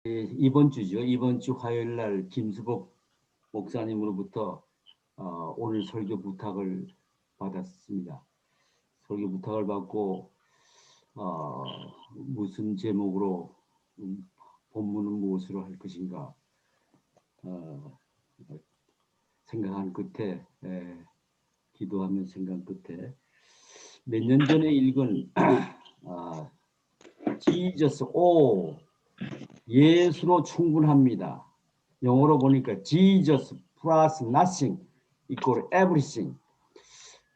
이번 주죠. 이번 주 화요일 날 김수복 목사님으로부터 오늘 설교 부탁을 받았습니다. 설교 부탁을 받고 무슨 제목으로 본문은 무엇으로 할 것인가 생각한 끝에 기도하며 생각 끝에 몇 년 전에 읽은 Jesus, 예수로 충분합니다. 영어로 보니까 Jesus plus nothing equal everything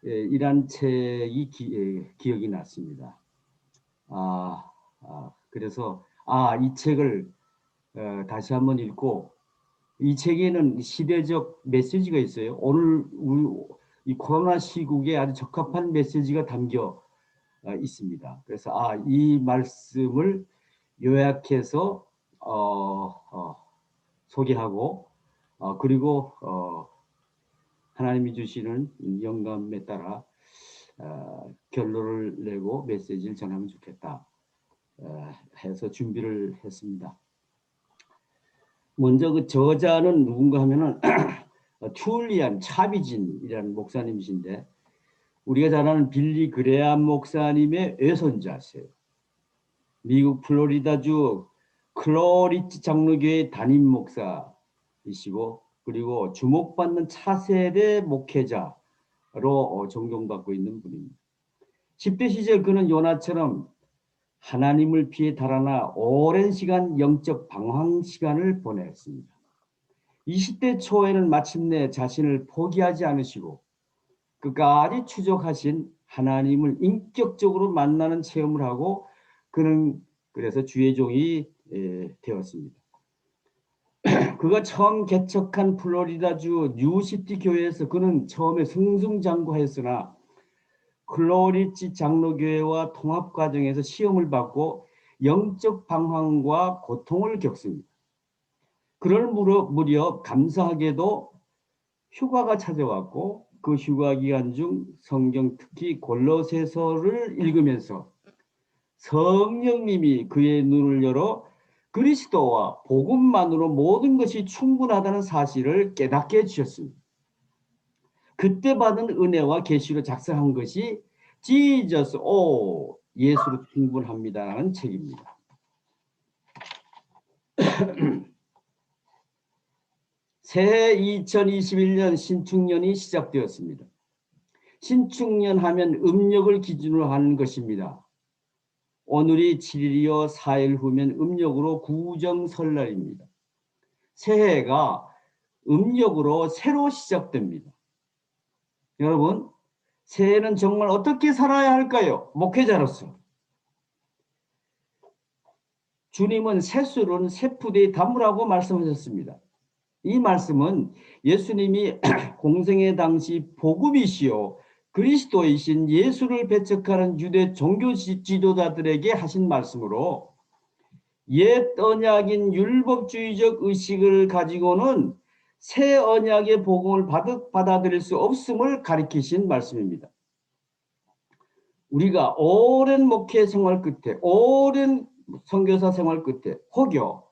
이란 책이 기억이 났습니다. 그래서 이 책을 다시 한번 읽고 이 책에는 시대적 메시지가 있어요. 오늘 이 코로나 시국에 아주 적합한 메시지가 담겨 있습니다. 그래서 이 말씀을 요약해서 소개하고 그리고 하나님이 주시는 영감에 따라 결론을 내고 메시지를 전하면 좋겠다 해서 준비를 했습니다. 먼저 그 저자는 누군가 하면은 툴리안 차비진이라는 목사님이신데 우리가 잘 아는 빌리 그레암 목사님의 외손자세요. 미국 플로리다주 클로리치 장로교회 담임 목사이시고 그리고 주목받는 차세대 목회자로 존경받고 있는 분입니다. 10대 시절 그는 요나처럼 하나님을 피해 달아나 오랜 시간 영적 방황 시간을 보냈습니다. 20대 초에는 마침내 자신을 포기하지 않으시고 끝까지 추적하신 하나님을 인격적으로 만나는 체험을 하고 그는 그래서 주의 종이 되었습니다. 그가 처음 개척한 플로리다주 뉴시티 교회에서 그는 처음에 승승장구하였으나 클로리치 장로교회와 통합 과정에서 시험을 받고 영적 방황과 고통을 겪습니다. 그럴 무렵 감사하게도 휴가가 찾아왔고 그 휴가 기간 중 성경 특히 골로새서를 읽으면서 성령님이 그의 눈을 열어 그리스도와 복음만으로 모든 것이 충분하다는 사실을 깨닫게 해주셨습니다. 그때 받은 은혜와 계시로 작성한 것이 Jesus, 예수로 충분합니다라는 책입니다. 새해 2021년 신축년이 시작되었습니다. 신축년 하면 음력을 기준으로 하는 것입니다. 오늘이 7일이요 4일 후면 음력으로 구정설날입니다. 새해가 음력으로 새로 시작됩니다. 여러분, 새해는 정말 어떻게 살아야 할까요? 목회자로서. 주님은 새술은 세푸대에 담으라고 말씀하셨습니다. 이 말씀은 예수님이 공생의 당시 복음이시요 그리스도이신 예수를 배척하는 유대 종교 지도자들에게 하신 말씀으로 옛 언약인 율법주의적 의식을 가지고는 새 언약의 복음을 받아들일 수 없음을 가리키신 말씀입니다. 우리가 오랜 목회 생활 끝에 오랜 선교사 생활 끝에 혹여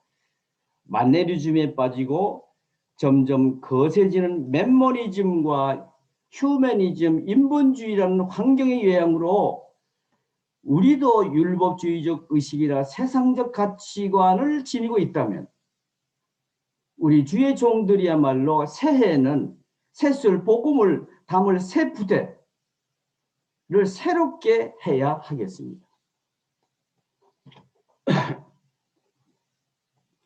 마네리즘에 빠지고 점점 거세지는 맨머니즘과 휴머니즘, 인본주의라는 환경의 영향으로 우리도 율법주의적 의식이나 세상적 가치관을 지니고 있다면 우리 주의 종들이야말로 새해에는 새술 복음을 담을 새 부대를 새롭게 해야 하겠습니다.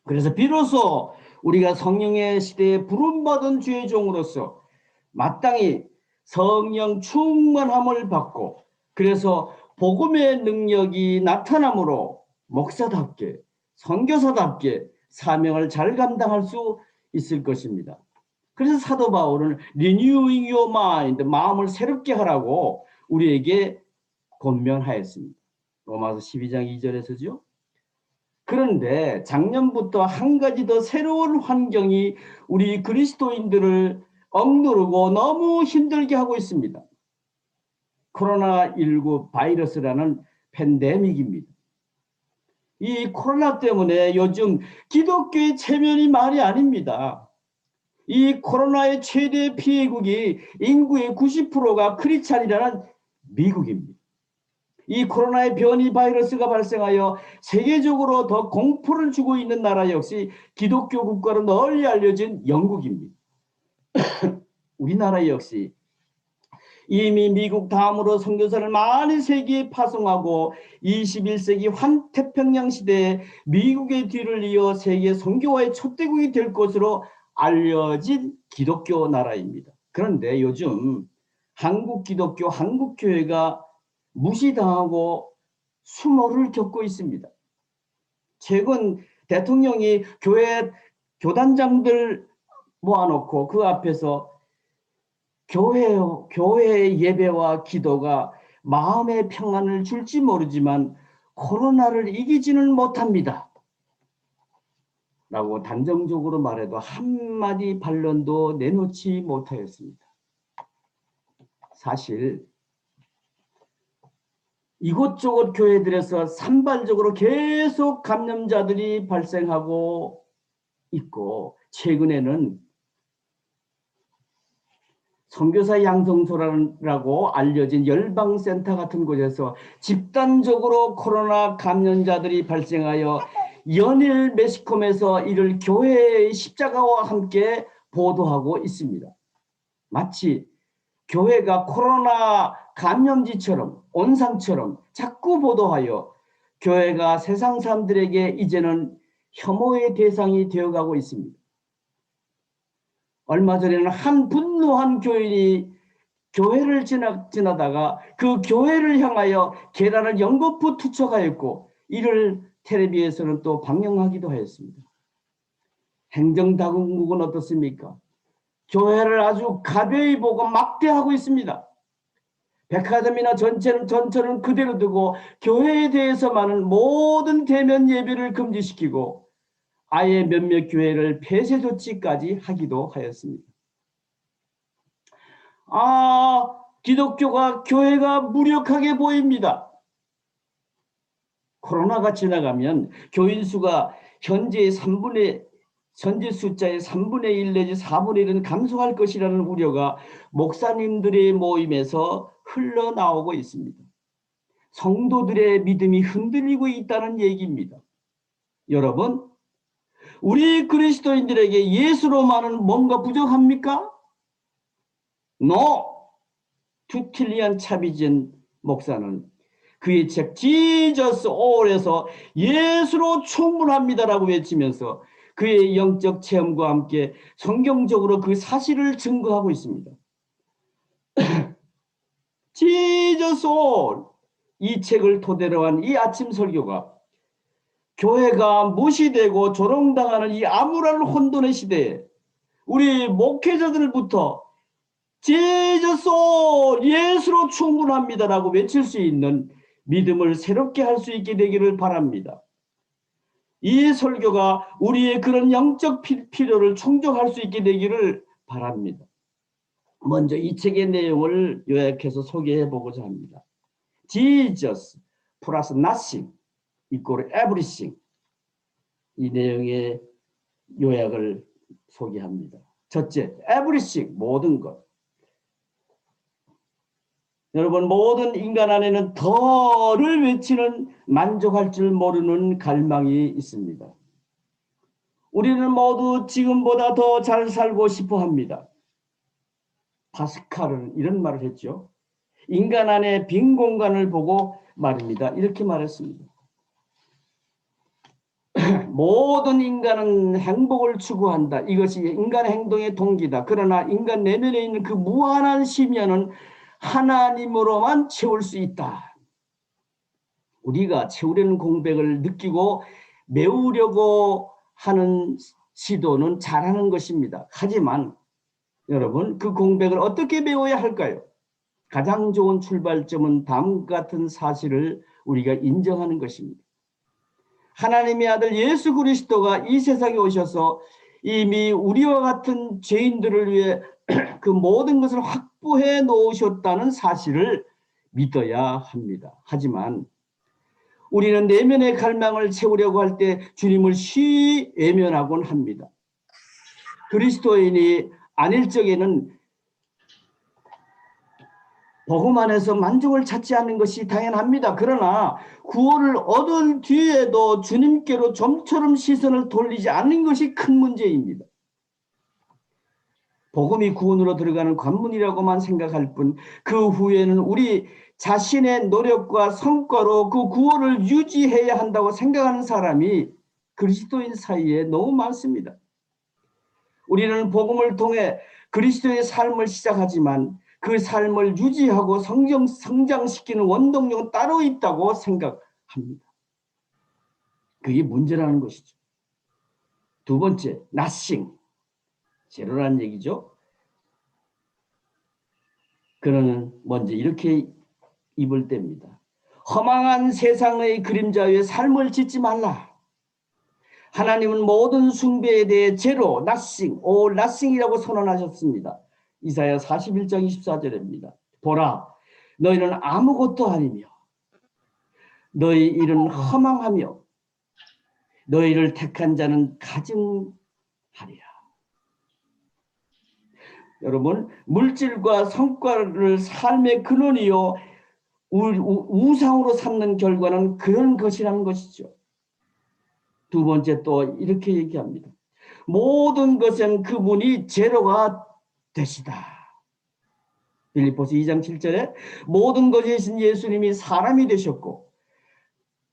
그래서 비로소 우리가 성령의 시대에 부름받은 주의 종으로서 마땅히 성령 충만함을 받고 그래서 복음의 능력이 나타남으로 목사답게 선교사답게 사명을 잘 감당할 수 있을 것입니다. 그래서 사도 바울은 renewing your mind, 마음을 새롭게 하라고 우리에게 권면하였습니다. 로마서 12장 2절에서죠. 그런데 작년부터 한 가지 더 새로운 환경이 우리 그리스도인들을 억누르고 너무 힘들게 하고 있습니다. 코로나19 바이러스라는 팬데믹입니다. 이 코로나 때문에 요즘 기독교의 체면이 말이 아닙니다. 이 코로나의 최대 피해국이 인구의 90%가 크리스찬이라는 미국입니다. 이 코로나의 변이 바이러스가 발생하여 세계적으로 더 공포를 주고 있는 나라 역시 기독교 국가로 널리 알려진 영국입니다. 우리나라 역시 이미 미국 다음으로 선교사를 많이 세계에 파송하고 21세기 환태평양 시대에 미국의 뒤를 이어 세계 선교화의 촛대국이 될 것으로 알려진 기독교 나라입니다. 그런데 요즘 한국 기독교, 한국 교회가 무시당하고 수모를 겪고 있습니다. 최근 대통령이 교단장들 모아놓고 그 앞에서 교회의 예배와 기도가 마음의 평안을 줄지 모르지만 코로나를 이기지는 못합니다. 라고 단정적으로 말해도 한마디 반론도 내놓지 못하였습니다. 사실 이곳저곳 교회들에서 산발적으로 계속 감염자들이 발생하고 있고 최근에는 선교사 양성소라고 알려진 열방센터 같은 곳에서 집단적으로 코로나 감염자들이 발생하여 연일 매스컴에서 이를 교회의 십자가와 함께 보도하고 있습니다. 마치 교회가 코로나 감염지처럼 온상처럼 자꾸 보도하여 교회가 세상 사람들에게 이제는 혐오의 대상이 되어가고 있습니다. 얼마 전에는 한 분노한 교인이 교회를 지나다가 그 교회를 향하여 계란을 연거푸 투척하였고 이를 텔레비에서는 또 방영하기도 하였습니다. 행정당국은 어떻습니까? 교회를 아주 가벼이 보고 막대하고 있습니다. 백화점이나 전철은 그대로 두고 교회에 대해서만은 모든 대면 예배를 금지시키고 아예 몇몇 교회를 폐쇄 조치까지 하기도 하였습니다. 기독교가 교회가 무력하게 보입니다. 코로나가 지나가면 교인 수가 현재 숫자의 3분의 1 내지 4분의 1은 감소할 것이라는 우려가 목사님들의 모임에서 흘러나오고 있습니다. 성도들의 믿음이 흔들리고 있다는 얘기입니다. 여러분, 우리 그리스도인들에게 예수로만은 뭔가 부족합니까? No! 투틸리안 차비진 목사는 그의 책 Jesus All에서 예수로 충분합니다라고 외치면서 그의 영적 체험과 함께 성경적으로 그 사실을 증거하고 있습니다. Jesus All! 이 책을 토대로 한 이 아침 설교가 교회가 무시되고 조롱당하는 이 암울한 혼돈의 시대에 우리 목회자들부터 Jesus All! 예수로 충분합니다라고 외칠 수 있는 믿음을 새롭게 할 수 있게 되기를 바랍니다. 이 설교가 우리의 그런 영적 필요를 충족할 수 있게 되기를 바랍니다. 먼저 이 책의 내용을 요약해서 소개해 보고자 합니다. Jesus 플러스 nothing equal everything. 이 내용의 요약을 소개합니다. 첫째, everything, 모든 것. 여러분, 모든 인간 안에는 더를 외치는 만족할 줄 모르는 갈망이 있습니다. 우리는 모두 지금보다 더 잘 살고 싶어 합니다. 파스칼은 이런 말을 했죠. 인간 안에 빈 공간을 보고 말입니다. 이렇게 말했습니다. 모든 인간은 행복을 추구한다. 이것이 인간의 행동의 동기다. 그러나 인간 내면에 있는 그 무한한 심연은 하나님으로만 채울 수 있다. 우리가 채우려는 공백을 느끼고 메우려고 하는 시도는 잘하는 것입니다. 하지만 여러분, 그 공백을 어떻게 메워야 할까요? 가장 좋은 출발점은 다음과 같은 사실을 우리가 인정하는 것입니다. 하나님의 아들 예수 그리스도가 이 세상에 오셔서 이미 우리와 같은 죄인들을 위해 그 모든 것을 확보해 놓으셨다는 사실을 믿어야 합니다. 하지만 우리는 내면의 갈망을 채우려고 할 때 주님을 쉬이 외면하곤 합니다. 그리스도인이 아닐 적에는 복음 안에서 만족을 찾지 않는 것이 당연합니다. 그러나 구원을 얻은 뒤에도 주님께로 좀처럼 시선을 돌리지 않는 것이 큰 문제입니다. 복음이 구원으로 들어가는 관문이라고만 생각할 뿐 그 후에는 우리 자신의 노력과 성과로 그 구원을 유지해야 한다고 생각하는 사람이 그리스도인 사이에 너무 많습니다. 우리는 복음을 통해 그리스도의 삶을 시작하지만 그 삶을 유지하고 성장시키는 원동력은 따로 있다고 생각합니다. 그게 문제라는 것이죠. 두 번째, nothing. 제로라는 얘기죠. 그는 먼저 이렇게 입을 뗍니다. 허망한 세상의 그림자 위에 삶을 짓지 말라. 하나님은 모든 숭배에 대해 제로, nothing, all nothing이라고 선언하셨습니다. 이사야 41장 24절입니다. 보라, 너희는 아무것도 아니며 너희 일은 허망하며 너희를 택한 자는 가증하리라. 여러분, 물질과 성과를 삶의 근원이요 우상으로 삼는 결과는 그런 것이라는 것이죠. 두 번째 또 이렇게 얘기합니다. 모든 것은 그분이 제로가 되시다. 빌립보서 2장 7절에 모든 것이신 예수님이 사람이 되셨고,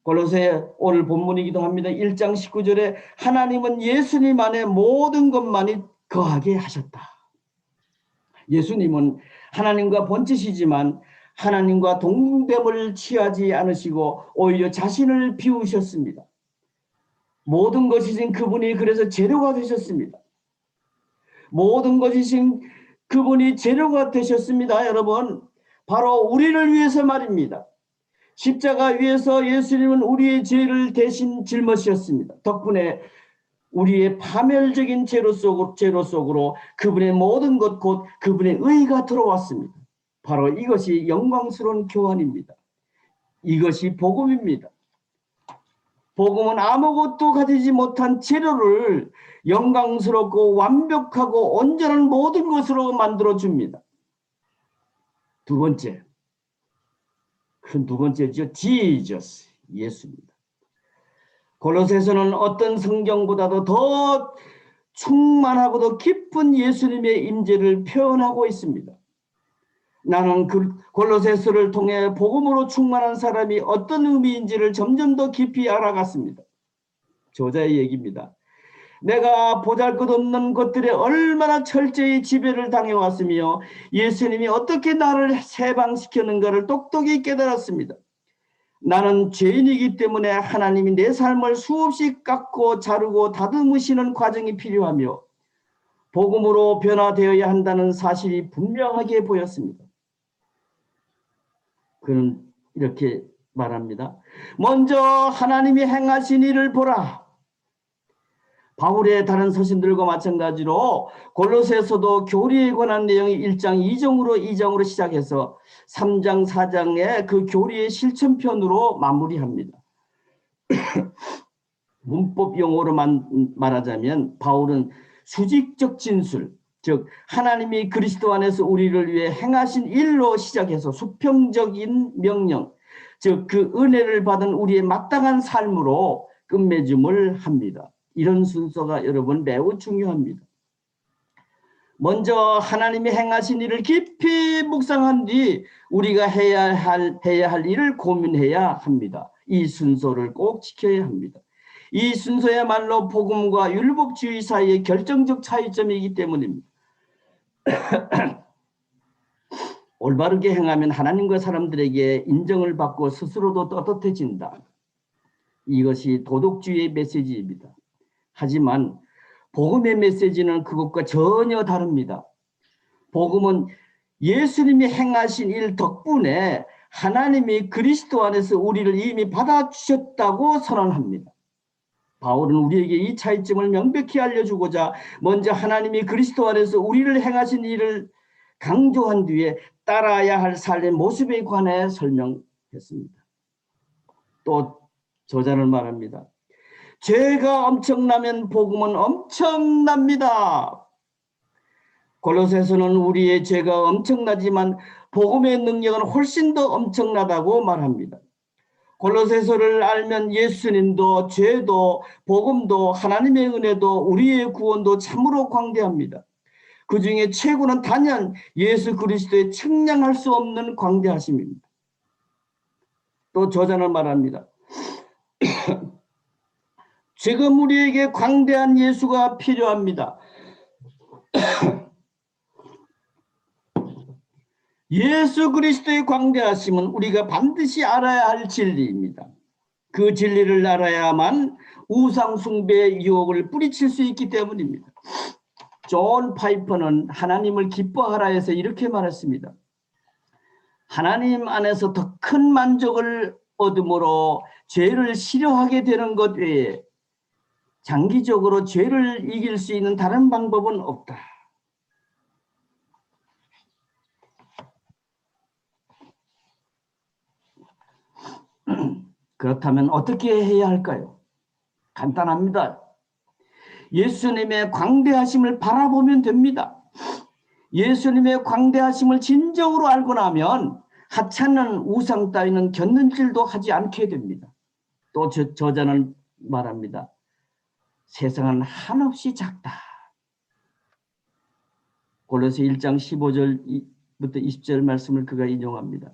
골로새 오늘 본문이기도 합니다. 1장 19절에 하나님은 예수님 안에 모든 것만이 거하게 하셨다. 예수님은 하나님과 본체시지만 하나님과 동등됨을 취하지 않으시고 오히려 자신을 비우셨습니다. 모든 것이신 그분이 그래서 재료가 되셨습니다. 모든 것이신 그분이 재료가 되셨습니다. 여러분, 바로 우리를 위해서 말입니다. 십자가 위에서 예수님은 우리의 죄를 대신 짊어지셨습니다. 덕분에 우리의 파멸적인 죄로 속으로 그분의 모든 것 곧 그분의 의가 들어왔습니다. 바로 이것이 영광스러운 교환입니다. 이것이 복음입니다. 복음은 아무것도 가지지 못한 재료를 영광스럽고 완벽하고 온전한 모든 것으로 만들어줍니다. 두 번째, 큰 두 번째죠. Jesus, 예수입니다. 골로새서는 어떤 성경보다도 더 충만하고 더 깊은 예수님의 임재를 표현하고 있습니다. 나는 골로새서를 통해 복음으로 충만한 사람이 어떤 의미인지를 점점 더 깊이 알아갔습니다. 저자의 얘기입니다. 내가 보잘것없는 것들에 얼마나 철저히 지배를 당해왔으며 예수님이 어떻게 나를 해방시켰는가를 똑똑히 깨달았습니다. 나는 죄인이기 때문에 하나님이 내 삶을 수없이 깎고 자르고 다듬으시는 과정이 필요하며 복음으로 변화되어야 한다는 사실이 분명하게 보였습니다. 그는 이렇게 말합니다. 먼저 하나님이 행하신 일을 보라. 바울의 다른 서신들과 마찬가지로 골로새서도 교리에 관한 내용이 1장 2장으로 시작해서 3장 4장의 그 교리의 실천편으로 마무리합니다. 문법 용어로만 말하자면 바울은 수직적 진술, 즉 하나님이 그리스도 안에서 우리를 위해 행하신 일로 시작해서 수평적인 명령, 즉 그 은혜를 받은 우리의 마땅한 삶으로 끝맺음을 합니다. 이런 순서가 여러분 매우 중요합니다. 먼저 하나님이 행하신 일을 깊이 묵상한 뒤 우리가 해야 할 일을 고민해야 합니다. 이 순서를 꼭 지켜야 합니다. 이 순서야말로 복음과 율법주의 사이의 결정적 차이점이기 때문입니다. 올바르게 행하면 하나님과 사람들에게 인정을 받고 스스로도 떳떳해진다. 이것이 도덕주의의 메시지입니다. 하지만 복음의 메시지는 그것과 전혀 다릅니다. 복음은 예수님이 행하신 일 덕분에 하나님이 그리스도 안에서 우리를 이미 받아주셨다고 선언합니다. 바울은 우리에게 이 차이점을 명백히 알려주고자 먼저 하나님이 그리스도 안에서 우리를 행하신 일을 강조한 뒤에 따라야 할 삶의 모습에 관해 설명했습니다. 또 저자는 말합니다. 죄가 엄청나면 복음은 엄청납니다. 골로새서는 우리의 죄가 엄청나지만 복음의 능력은 훨씬 더 엄청나다고 말합니다. 골로새서를 알면 예수님도 죄도 복음도 하나님의 은혜도 우리의 구원도 참으로 광대합니다. 그 중에 최고는 단연 예수 그리스도의 측량할 수 없는 광대하심입니다. 또 저자는 말합니다. 지금 우리에게 광대한 예수가 필요합니다. 예수 그리스도의 광대하심은 우리가 반드시 알아야 할 진리입니다. 그 진리를 알아야만 우상 숭배의 유혹을 뿌리칠 수 있기 때문입니다. 존 파이퍼는 하나님을 기뻐하라 해서 이렇게 말했습니다. 하나님 안에서 더 큰 만족을 얻음으로 죄를 싫어하게 되는 것 외에 장기적으로 죄를 이길 수 있는 다른 방법은 없다. 그렇다면 어떻게 해야 할까요? 간단합니다. 예수님의 광대하심을 바라보면 됩니다. 예수님의 광대하심을 진정으로 알고 나면 하찮은 우상 따위는 견눈질도 하지 않게 됩니다. 또 저자는 말합니다. 세상은 한없이 작다. 골로새 1장 15절부터 20절 말씀을 그가 인용합니다.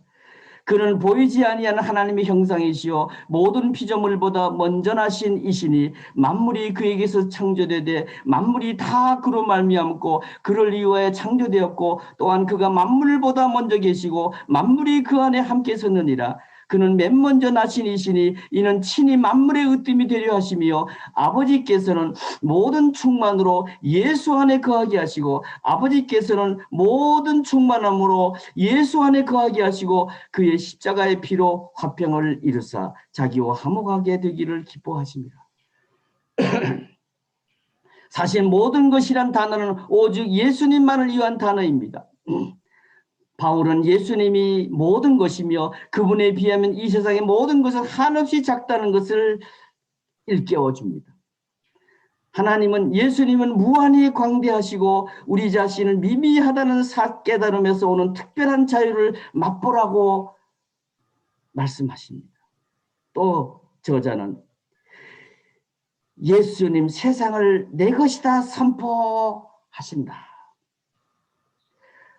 그는 보이지 아니한 하나님의 형상이시요 모든 피조물보다 먼저 나신 이시니 만물이 그에게서 창조되되 만물이 다 그로 말미암고 그를 위하여 창조되었고 또한 그가 만물보다 먼저 계시고 만물이 그 안에 함께 섰느니라. 그는 맨 먼저 나신 이시니 이는 친히 만물의 으뜸이 되려 하시며 아버지께서는 모든 충만으로 예수 안에 거하게 하시고 아버지께서는 모든 충만함으로 예수 안에 거하게 하시고 그의 십자가의 피로 화평을 이루사 자기와 화목하게 되기를 기뻐하십니다. 사실 모든 것이란 단어는 오직 예수님만을 위한 단어입니다. 바울은 예수님이 모든 것이며 그분에 비하면 이 세상의 모든 것은 한없이 작다는 것을 일깨워줍니다. 하나님은 예수님은 무한히 광대하시고 우리 자신은 미미하다는 깨달음에서 오는 특별한 자유를 맛보라고 말씀하십니다. 또 저자는 예수님 세상을 내 것이다 선포하신다.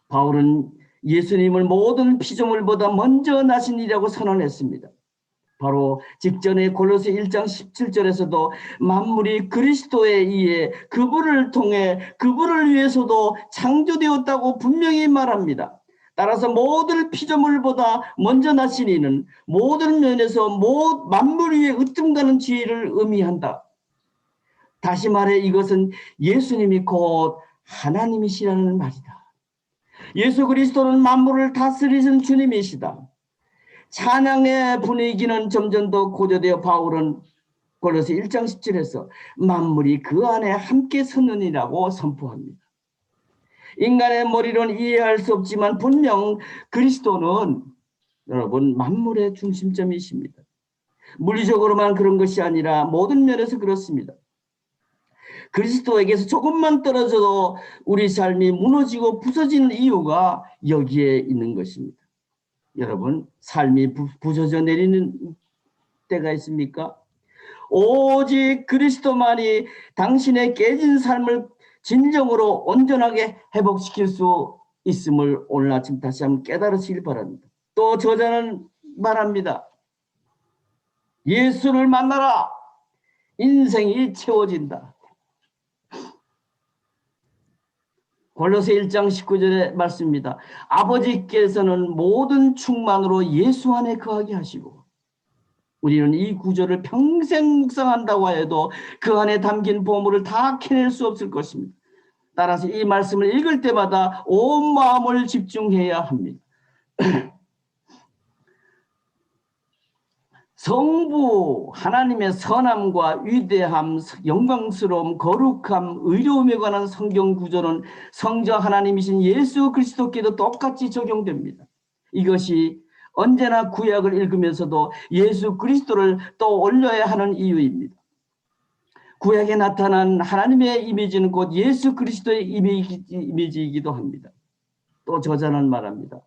바울은 예수님을 모든 피조물보다 먼저 나신 이라고 선언했습니다. 바로 직전에 골로새 1장 17절에서도 만물이 그리스도에 의해 그분을 통해 그분을 위해서도 창조되었다고 분명히 말합니다. 따라서 모든 피조물보다 먼저 나신 이는 모든 면에서 만물 위에 으뜸가는 지혜를 의미한다. 다시 말해 이것은 예수님이 곧 하나님이시라는 말이다. 예수 그리스도는 만물을 다스리신 주님이시다. 찬양의 분위기는 점점 더 고조되어 바울은 골로새 1장 17에서 만물이 그 안에 함께 서느니라고 선포합니다. 인간의 머리로는 이해할 수 없지만 분명 그리스도는 여러분 만물의 중심점이십니다. 물리적으로만 그런 것이 아니라 모든 면에서 그렇습니다. 그리스도에게서 조금만 떨어져도 우리 삶이 무너지고 부서지는 이유가 여기에 있는 것입니다. 여러분 삶이 부서져 내리는 때가 있습니까? 오직 그리스도만이 당신의 깨진 삶을 진정으로 온전하게 회복시킬 수 있음을 오늘 아침 다시 한번 깨달으시길 바랍니다. 또 저자는 말합니다. 예수를 만나라. 인생이 채워진다. 골로새 1장 19절의 말씀입니다. 아버지께서는 모든 충만으로 예수 안에 거하게 하시고 우리는 이 구절을 평생 묵상한다고 해도 그 안에 담긴 보물을 다 캐낼 수 없을 것입니다. 따라서 이 말씀을 읽을 때마다 온 마음을 집중해야 합니다. 성부 하나님의 선함과 위대함, 영광스러움, 거룩함, 의로움에 관한 성경 구조는 성자 하나님이신 예수 그리스도께도 똑같이 적용됩니다. 이것이 언제나 구약을 읽으면서도 예수 그리스도를 떠올려야 하는 이유입니다. 구약에 나타난 하나님의 이미지는 곧 예수 그리스도의 이미지이기도 합니다. 또 저자는 말합니다.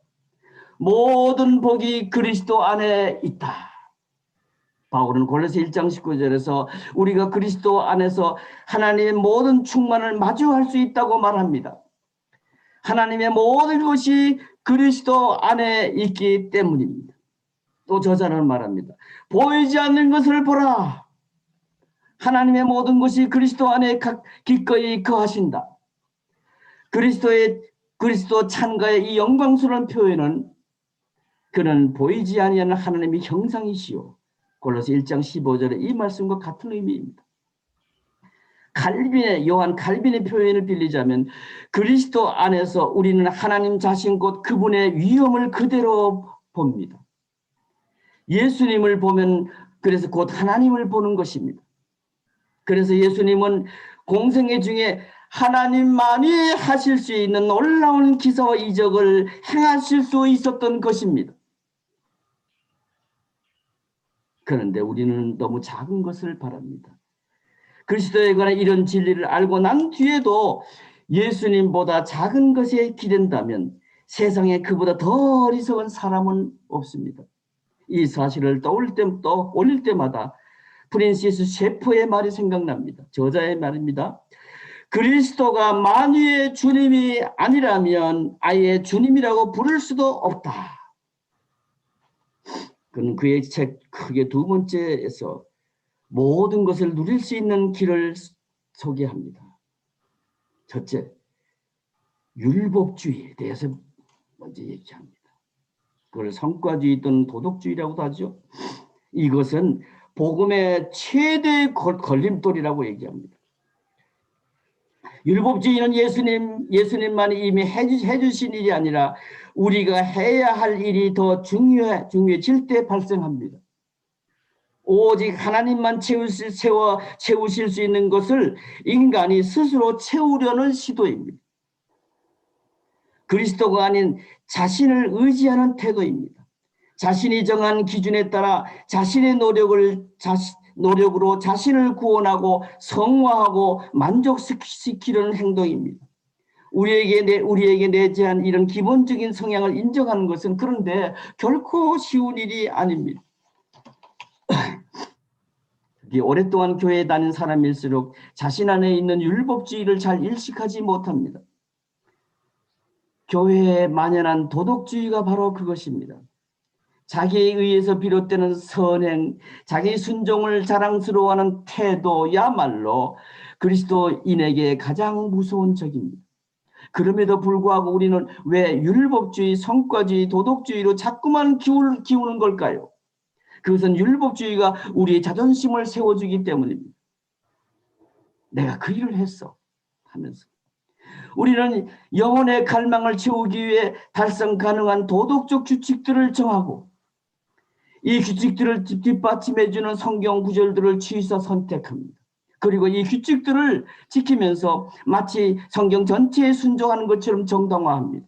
모든 복이 그리스도 안에 있다. 바울은 골로새 1장 19절에서 우리가 그리스도 안에서 하나님의 모든 충만을 마주할 수 있다고 말합니다. 하나님의 모든 것이 그리스도 안에 있기 때문입니다. 또 저자는 말합니다. 보이지 않는 것을 보라. 하나님의 모든 것이 그리스도 안에 기꺼이 거하신다. 그리스도 찬가의 이 영광스러운 표현은 그는 보이지 아니하는 하나님의 형상이시오. 골로새 1장 15절의 이 말씀과 같은 의미입니다. 요한 칼빈의 표현을 빌리자면 그리스도 안에서 우리는 하나님 자신 곧 그분의 위엄을 그대로 봅니다. 예수님을 보면 그래서 곧 하나님을 보는 것입니다. 그래서 예수님은 공생애 중에 하나님만이 하실 수 있는 놀라운 기사와 이적을 행하실 수 있었던 것입니다. 그런데 우리는 너무 작은 것을 바랍니다. 그리스도에 관한 이런 진리를 알고 난 뒤에도 예수님보다 작은 것에 기댄다면 세상에 그보다 더 어리석은 사람은 없습니다. 이 사실을 떠올릴 때마다 프랜시스 셰퍼의 말이 생각납니다. 저자의 말입니다. 그리스도가 만유의 주님이 아니라면 아예 주님이라고 부를 수도 없다. 그는 그의 책 크게 두 번째에서 모든 것을 누릴 수 있는 길을 소개합니다. 첫째, 율법주의에 대해서 먼저 얘기합니다. 그걸 성과주의 또는 도덕주의라고도 하죠. 이것은 복음의 최대 걸림돌이라고 얘기합니다. 율법주의는 예수님만이 이미 해주신 일이 아니라 우리가 해야 할 일이 더 중요해질 때 발생합니다. 오직 하나님만 채우실 수 있는 것을 인간이 스스로 채우려는 시도입니다. 그리스도가 아닌 자신을 의지하는 태도입니다. 자신이 정한 기준에 따라 자신의 노력으로 자신을 구원하고 성화하고 만족시키려는 행동입니다. 우리에게 내재한 이런 기본적인 성향을 인정하는 것은 그런데 결코 쉬운 일이 아닙니다. 오랫동안 교회에 다닌 사람일수록 자신 안에 있는 율법주의를 잘 일식하지 못합니다. 교회에 만연한 도덕주의가 바로 그것입니다. 자기에 의해서 비롯되는 선행, 자기 순종을 자랑스러워하는 태도야말로 그리스도인에게 가장 무서운 적입니다. 그럼에도 불구하고 우리는 왜 율법주의, 성과주의, 도덕주의로 자꾸만 기우는 걸까요? 그것은 율법주의가 우리의 자존심을 세워주기 때문입니다. 내가 그 일을 했어 하면서. 우리는 영혼의 갈망을 채우기 위해 달성 가능한 도덕적 규칙들을 정하고 이 규칙들을 뒷받침해주는 성경 구절들을 취사 선택합니다. 그리고 이 규칙들을 지키면서 마치 성경 전체에 순종하는 것처럼 정당화합니다.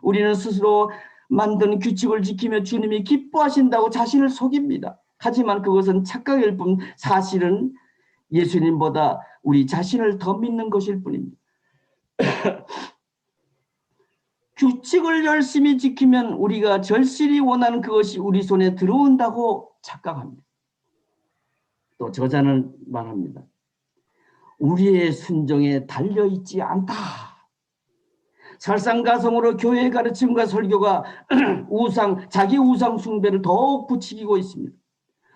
우리는 스스로 만든 규칙을 지키며 주님이 기뻐하신다고 자신을 속입니다. 하지만 그것은 착각일 뿐 사실은 예수님보다 우리 자신을 더 믿는 것일 뿐입니다. 규칙을 열심히 지키면 우리가 절실히 원하는 그것이 우리 손에 들어온다고 착각합니다. 또 저자는 말합니다. 우리의 순종에 달려있지 않다. 설상가성으로 교회의 가르침과 설교가 자기 우상 숭배를 더욱 부추기고 있습니다.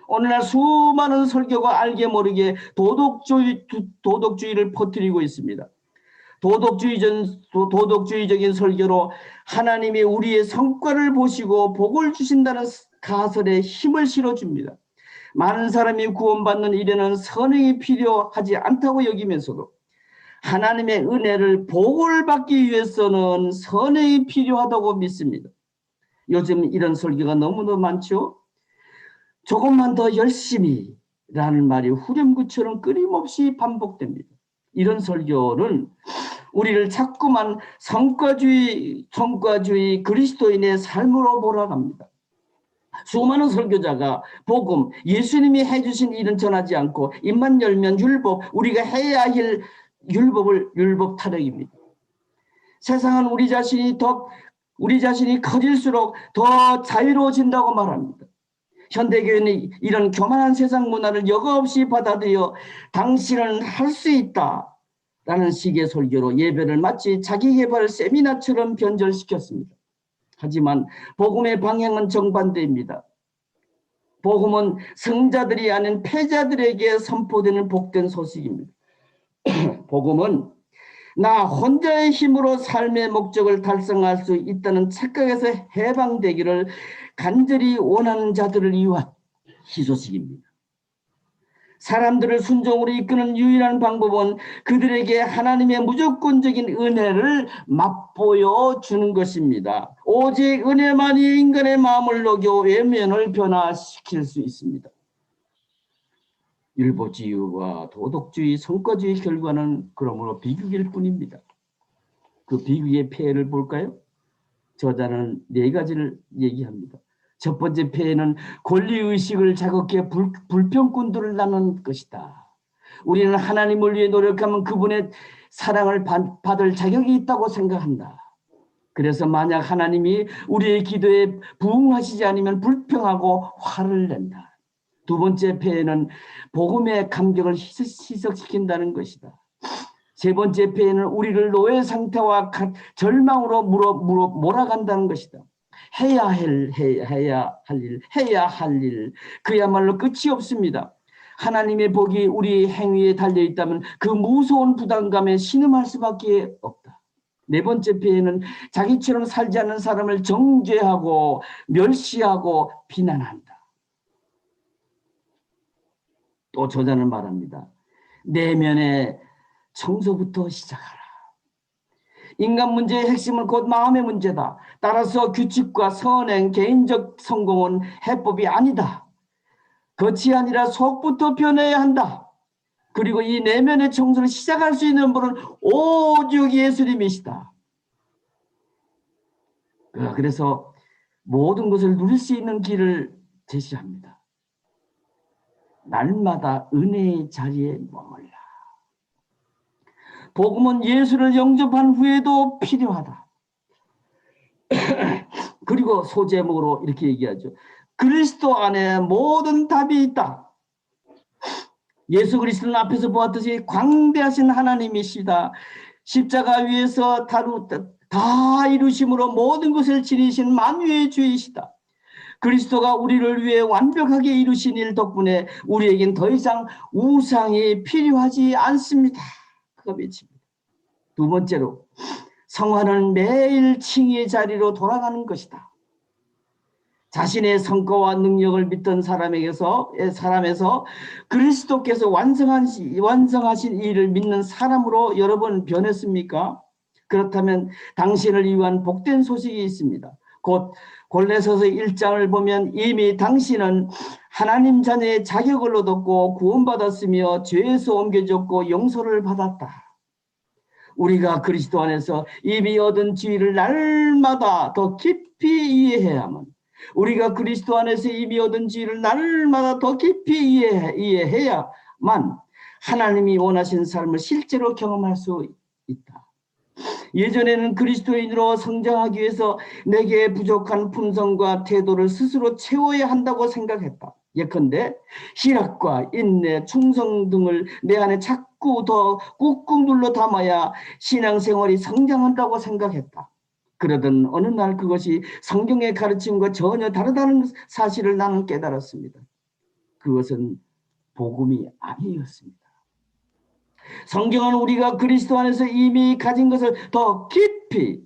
오늘날 수많은 설교가 알게 모르게 도덕주의를 퍼뜨리고 있습니다. 도덕주의적인 설교로 하나님이 우리의 성과를 보시고 복을 주신다는 가설에 힘을 실어줍니다. 많은 사람이 구원받는 일에는 선행이 필요하지 않다고 여기면서도 하나님의 은혜를 복을 받기 위해서는 선행이 필요하다고 믿습니다. 요즘 이런 설교가 너무너무 많죠. 조금만 더 열심히 라는 말이 후렴구처럼 끊임없이 반복됩니다. 이런 설교는 우리를 자꾸만 성과주의 그리스도인의 삶으로 몰아갑니다. 수많은 설교자가 복음, 예수님이 해주신 일은 전하지 않고 입만 열면 율법, 우리가 해야 할 율법 타령입니다. 세상은 우리 자신이 커질수록 더 자유로워진다고 말합니다. 현대교회는 이런 교만한 세상 문화를 여과없이 받아들여 당신은 할 수 있다 라는 식의 설교로 예배를 마치 자기개발 세미나처럼 변절시켰습니다. 하지만 복음의 방향은 정반대입니다. 복음은 성자들이 아닌 패자들에게 선포되는 복된 소식입니다. 복음은 나 혼자의 힘으로 삶의 목적을 달성할 수 있다는 착각에서 해방되기를 간절히 원하는 자들을 위한 희소식입니다. 사람들을 순종으로 이끄는 유일한 방법은 그들에게 하나님의 무조건적인 은혜를 맛보여 주는 것입니다. 오직 은혜만이 인간의 마음을 녹여 외면을 변화시킬 수 있습니다. 율법주의와 도덕주의, 성과주의 결과는 그러므로 비극일 뿐입니다. 그 비극의 폐해를 볼까요? 저자는 4가지를 얘기합니다. 첫 번째 폐해는 권리의식을 자극해 불평꾼들을 낳는 것이다. 우리는 하나님을 위해 노력하면 그분의 사랑을 받을 자격이 있다고 생각한다. 그래서 만약 하나님이 우리의 기도에 부응하시지 않으면 불평하고 화를 낸다. 두 번째 폐해는 복음의 감격을 희석시킨다는 것이다. 세 번째 폐해는 우리를 노예 상태와 절망으로 몰아간다는 것이다. 해야 할 일, 그야말로 끝이 없습니다. 하나님의 복이 우리 행위에 달려있다면 그 무서운 부담감에 신음할 수밖에 없다. 네 번째 폐해는 자기처럼 살지 않는 사람을 정죄하고 멸시하고 비난한다. 또 저자는 말합니다. 내면의 청소부터 시작하라. 인간 문제의 핵심은 곧 마음의 문제다. 따라서 규칙과 선행, 개인적 성공은 해법이 아니다. 겉이 아니라 속부터 변해야 한다. 그리고 이 내면의 청소를 시작할 수 있는 분은 오직 예수님이시다. 그래서 모든 것을 누릴 수 있는 길을 제시합니다. 날마다 은혜의 자리에 머물라. 복음은 예수를 영접한 후에도 필요하다. 그리고 소제목으로 이렇게 얘기하죠. 그리스도 안에 모든 답이 있다. 예수 그리스도는 앞에서 보았듯이 광대하신 하나님이시다. 십자가 위에서 다 이루심으로 모든 것을 지니신 만유의 주이시다. 그리스도가 우리를 위해 완벽하게 이루신 일 덕분에 우리에겐 더 이상 우상이 필요하지 않습니다. 그거 외칩니다. 두 번째로 성화는 매일 칭의의 자리로 돌아가는 것이다. 자신의 성과와 능력을 믿던 사람에서 그리스도께서 완성하신 일을 믿는 사람으로 여러 번 변했습니까? 그렇다면 당신을 위한 복된 소식이 있습니다. 곧 골로새서 1장을 보면 이미 당신은 하나님 자녀의 자격을 얻었고 구원받았으며 죄에서 옮겨졌고 용서를 받았다. 우리가 그리스도 안에서 이미 얻은 지위를 날마다 더 깊이 이해해야만, 우리가 그리스도 안에서 이미 얻은 지위를 날마다 더 깊이 이해해야만 하나님이 원하신 삶을 실제로 경험할 수 있다. 예전에는 그리스도인으로 성장하기 위해서 내게 부족한 품성과 태도를 스스로 채워야 한다고 생각했다. 예컨대 희락과 인내, 충성 등을 내 안에 자꾸 더 꾹꾹 눌러 담아야 신앙생활이 성장한다고 생각했다. 그러던 어느 날 그것이 성경의 가르침과 전혀 다르다는 사실을 나는 깨달았습니다. 그것은 복음이 아니었습니다. 성경은 우리가 그리스도 안에서 이미 가진 것을 더 깊이,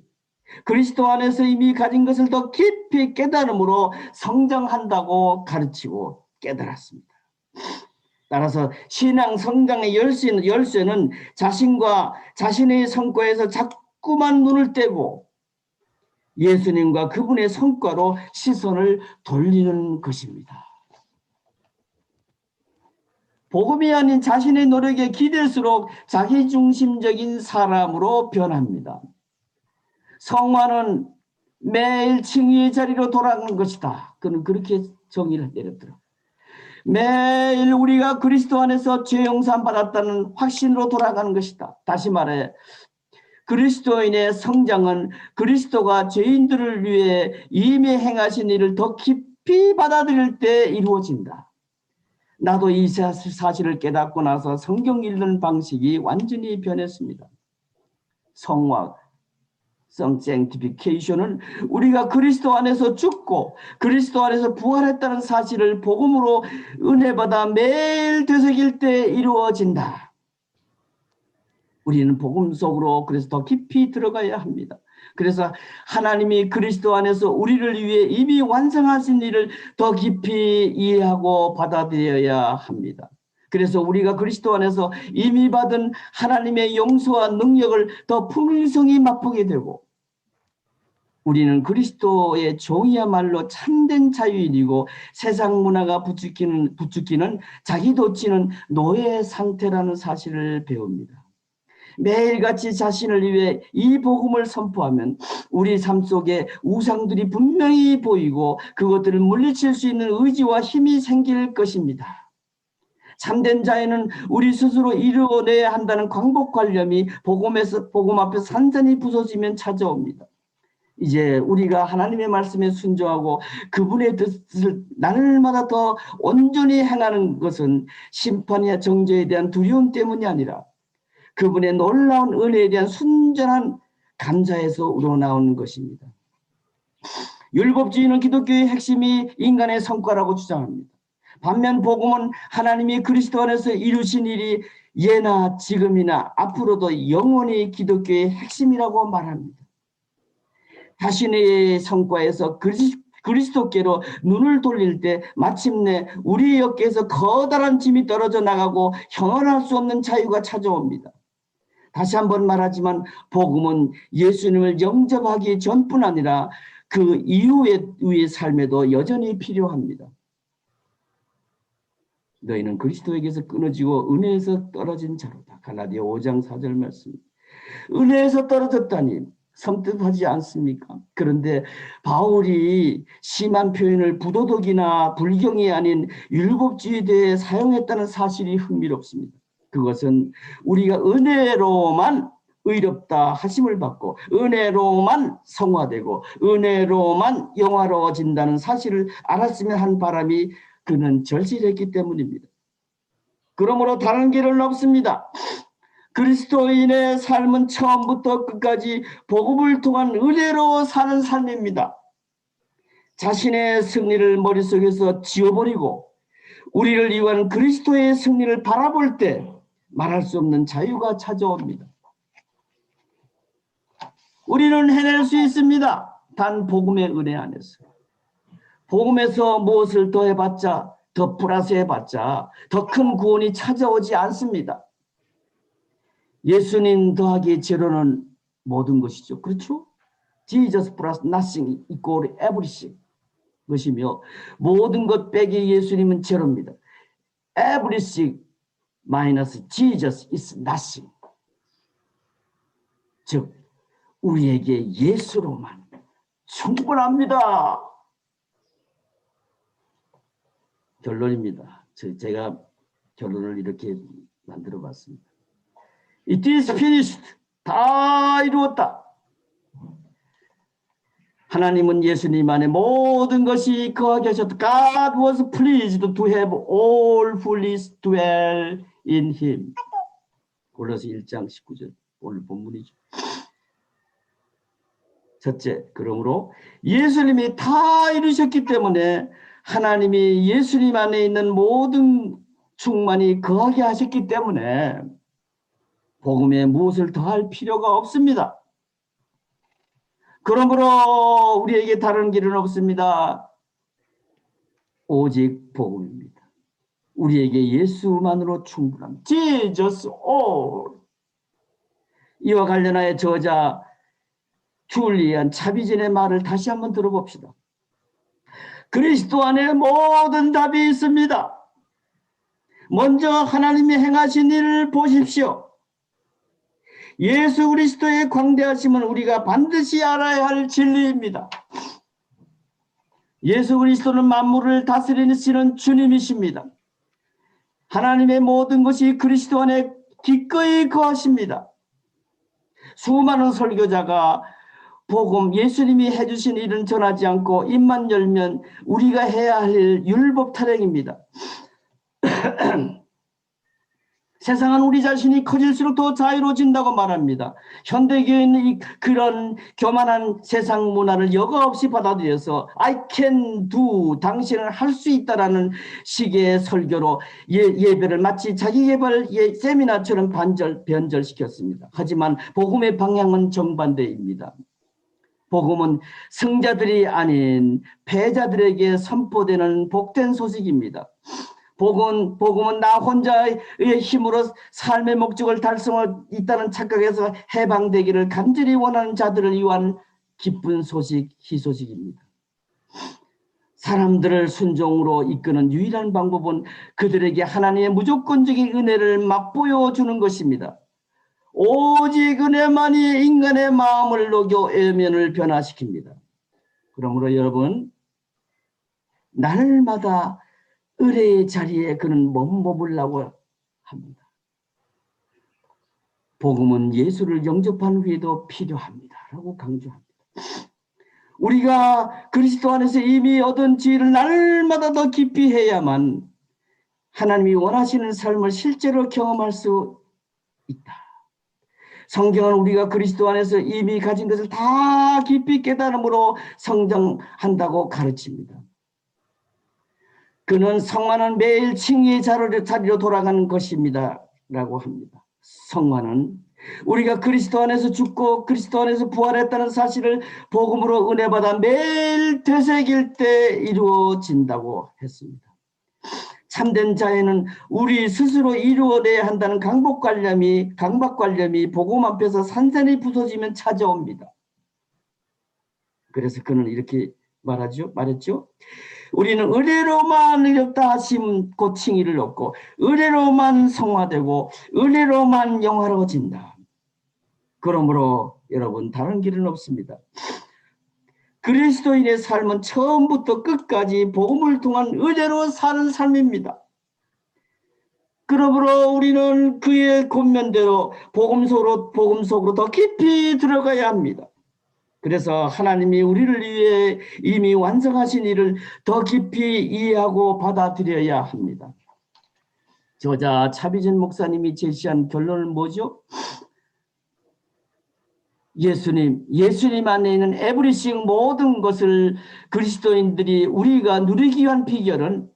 그리스도 안에서 이미 가진 것을 더 깊이 깨달음으로 성장한다고 가르치고 깨달았습니다. 따라서 신앙 성장의 열쇠는 자신과 자신의 성과에서 자꾸만 눈을 떼고 예수님과 그분의 성과로 시선을 돌리는 것입니다. 복음이 아닌 자신의 노력에 기댈수록 자기중심적인 사람으로 변합니다. 성화는 매일 칭의의 자리로 돌아가는 것이다. 그는 그렇게 정의를 내렸더라. 매일 우리가 그리스도 안에서 죄 용서 받았다는 확신으로 돌아가는 것이다. 다시 말해 그리스도인의 성장은 그리스도가 죄인들을 위해 이미 행하신 일을 더 깊이 받아들일 때 이루어진다. 나도 이 사실을 깨닫고 나서 성경 읽는 방식이 완전히 변했습니다. 성화, sanctification은 우리가 그리스도 안에서 죽고 그리스도 안에서 부활했다는 사실을 복음으로 은혜받아 매일 되새길 때 이루어진다. 우리는 복음 속으로 그래서 더 깊이 들어가야 합니다. 그래서 하나님이 그리스도 안에서 우리를 위해 이미 완성하신 일을 더 깊이 이해하고 받아들여야 합니다. 그래서 우리가 그리스도 안에서 이미 받은 하나님의 용서와 능력을 더 풍성히 맛보게 되고 우리는 그리스도의 종이야말로 참된 자유인이고 세상 문화가 부추기는 자기 도치는 노예 상태라는 사실을 배웁니다. 매일같이 자신을 위해 이 복음을 선포하면 우리 삶 속에 우상들이 분명히 보이고 그것들을 물리칠 수 있는 의지와 힘이 생길 것입니다. 참된 자유는 우리 스스로 이루어내야 한다는 광복관념이 복음 앞에서 산산이 부서지면 찾아옵니다. 이제 우리가 하나님의 말씀에 순종하고 그분의 뜻을 날마다 더 온전히 행하는 것은 심판이나 정죄에 대한 두려움 때문이 아니라 그분의 놀라운 은혜에 대한 순전한 감사에서 우러나오는 것입니다. 율법주의는 기독교의 핵심이 인간의 성과라고 주장합니다. 반면 복음은 하나님이 그리스도 안에서 이루신 일이 예나 지금이나 앞으로도 영원히 기독교의 핵심이라고 말합니다. 자신의 성과에서 그리스도께로 눈을 돌릴 때 마침내 우리 어깨에서 커다란 짐이 떨어져 나가고 형언할 수 없는 자유가 찾아옵니다. 다시 한번 말하지만 복음은 예수님을 영접하기 전뿐 아니라 그 이후의 삶에도 여전히 필요합니다. 너희는 그리스도에게서 끊어지고 은혜에서 떨어진 자로다. 갈라디아 5장 4절 말씀. 은혜에서 떨어졌다니 섬뜩하지 않습니까? 그런데 바울이 심한 표현을 부도덕이나 불경이 아닌 율법주의에 대해 사용했다는 사실이 흥미롭습니다. 그것은 우리가 은혜로만 의롭다 하심을 받고 은혜로만 성화되고 은혜로만 영화로워진다는 사실을 알았으면 한 바람이 그는 절실했기 때문입니다. 그러므로 다른 길은 없습니다. 그리스도인의 삶은 처음부터 끝까지 복음을 통한 은혜로 사는 삶입니다. 자신의 승리를 머릿속에서 지워버리고 우리를 위한 그리스도의 승리를 바라볼 때 말할 수 없는 자유가 찾아옵니다. 우리는 해낼 수 있습니다. 단 복음의 은혜 안에서. 복음에서 무엇을 더 해봤자 더 플러스 해봤자 더 큰 구원이 찾아오지 않습니다. 예수님 더하기 제로는 모든 것이죠. 그렇죠? Jesus plus nothing equal everything 것이며 모든 것 빼기 예수님은 제로입니다. Everything minus Jesus is nothing. 즉 우리에게 예수로만 충분합니다. 결론입니다. 제가 결론을 이렇게 만들어 봤습니다. It is finished. 다 이루었다. 하나님은 예수님 안에 모든 것이 거하게 하셨다. God was pleased to have all fullness dwell in him. 골로새 1장 19절 오늘 본문이죠. 첫째, 그러므로 예수님이 다 이루셨기 때문에 하나님이 예수님 안에 있는 모든 충만이 거하게 하셨기 때문에 복음에 무엇을 더할 필요가 없습니다. 그러므로 우리에게 다른 길은 없습니다. 오직 복음입니다. 우리에게 예수만으로 충분합니다. Jesus all. 이와 관련하여 저자 줄리안 차비진의 말을 다시 한번 들어봅시다. 그리스도 안에 모든 답이 있습니다. 먼저 하나님이 행하신 일을 보십시오. 예수 그리스도의 광대하심은 우리가 반드시 알아야 할 진리입니다. 예수 그리스도는 만물을 다스리시는 주님이십니다. 하나님의 모든 것이 그리스도 안에 기꺼이 거하십니다. 수많은 설교자가 복음, 예수님이 해주신 일은 전하지 않고 입만 열면 우리가 해야 할 율법 타령입니다. 세상은 우리 자신이 커질수록 더 자유로워진다고 말합니다. 현대교회는 그런 교만한 세상 문화를 여과 없이 받아들여서 I can do, 당신은 할 수 있다라는 식의 설교로 예배를 마치 자기 개발 세미나처럼 변절시켰습니다. 하지만 복음의 방향은 정반대입니다. 복음은 승자들이 아닌 패자들에게 선포되는 복된 소식입니다. 복음은 나 혼자의 힘으로 삶의 목적을 달성할 있다는 착각에서 해방되기를 간절히 원하는 자들을 위한 기쁜 소식, 희소식입니다. 사람들을 순종으로 이끄는 유일한 방법은 그들에게 하나님의 무조건적인 은혜를 맛보여 주는 것입니다. 오직 은혜만이 인간의 마음을 녹여 외면을 변화시킵니다. 그러므로 여러분, 날마다 은혜의 자리에 그는 머물라고 합니다. 복음은 예수를 영접한 후에도 필요합니다. 라고 강조합니다. 우리가 그리스도 안에서 이미 얻은 지혜를 날마다 더 깊이 해야만 하나님이 원하시는 삶을 실제로 경험할 수 있다. 성경은 우리가 그리스도 안에서 이미 가진 것을 다 깊이 깨달음으로 성장한다고 가르칩니다. 그는 성화는 매일 칭의의 자리로 돌아가는 것입니다. 라고 합니다. 성화는 우리가 그리스도 안에서 죽고 그리스도 안에서 부활했다는 사실을 복음으로 은혜받아 매일 되새길 때 이루어진다고 했습니다. 참된 자에는 우리 스스로 이루어내야 한다는 강박관념이 복음 앞에서 산산이 부서지면 찾아옵니다. 그래서 그는 이렇게 말했죠. 우리는 은혜로만 의롭다 하심 곧 칭의를 얻고 은혜로만 성화되고 은혜로만 영화로워진다. 그러므로 여러분 다른 길은 없습니다. 그리스도인의 삶은 처음부터 끝까지 복음을 통한 은혜로 사는 삶입니다. 그러므로 우리는 그의 권면대로 복음 속으로 더 깊이 들어가야 합니다. 그래서 하나님이 우리를 위해 이미 완성하신 일을 더 깊이 이해하고 받아들여야 합니다. 저자 차비진 목사님이 제시한 결론은 뭐죠? 예수님 안에 있는 에브리싱 모든 것을 그리스도인들이 우리가 누리기 위한 비결은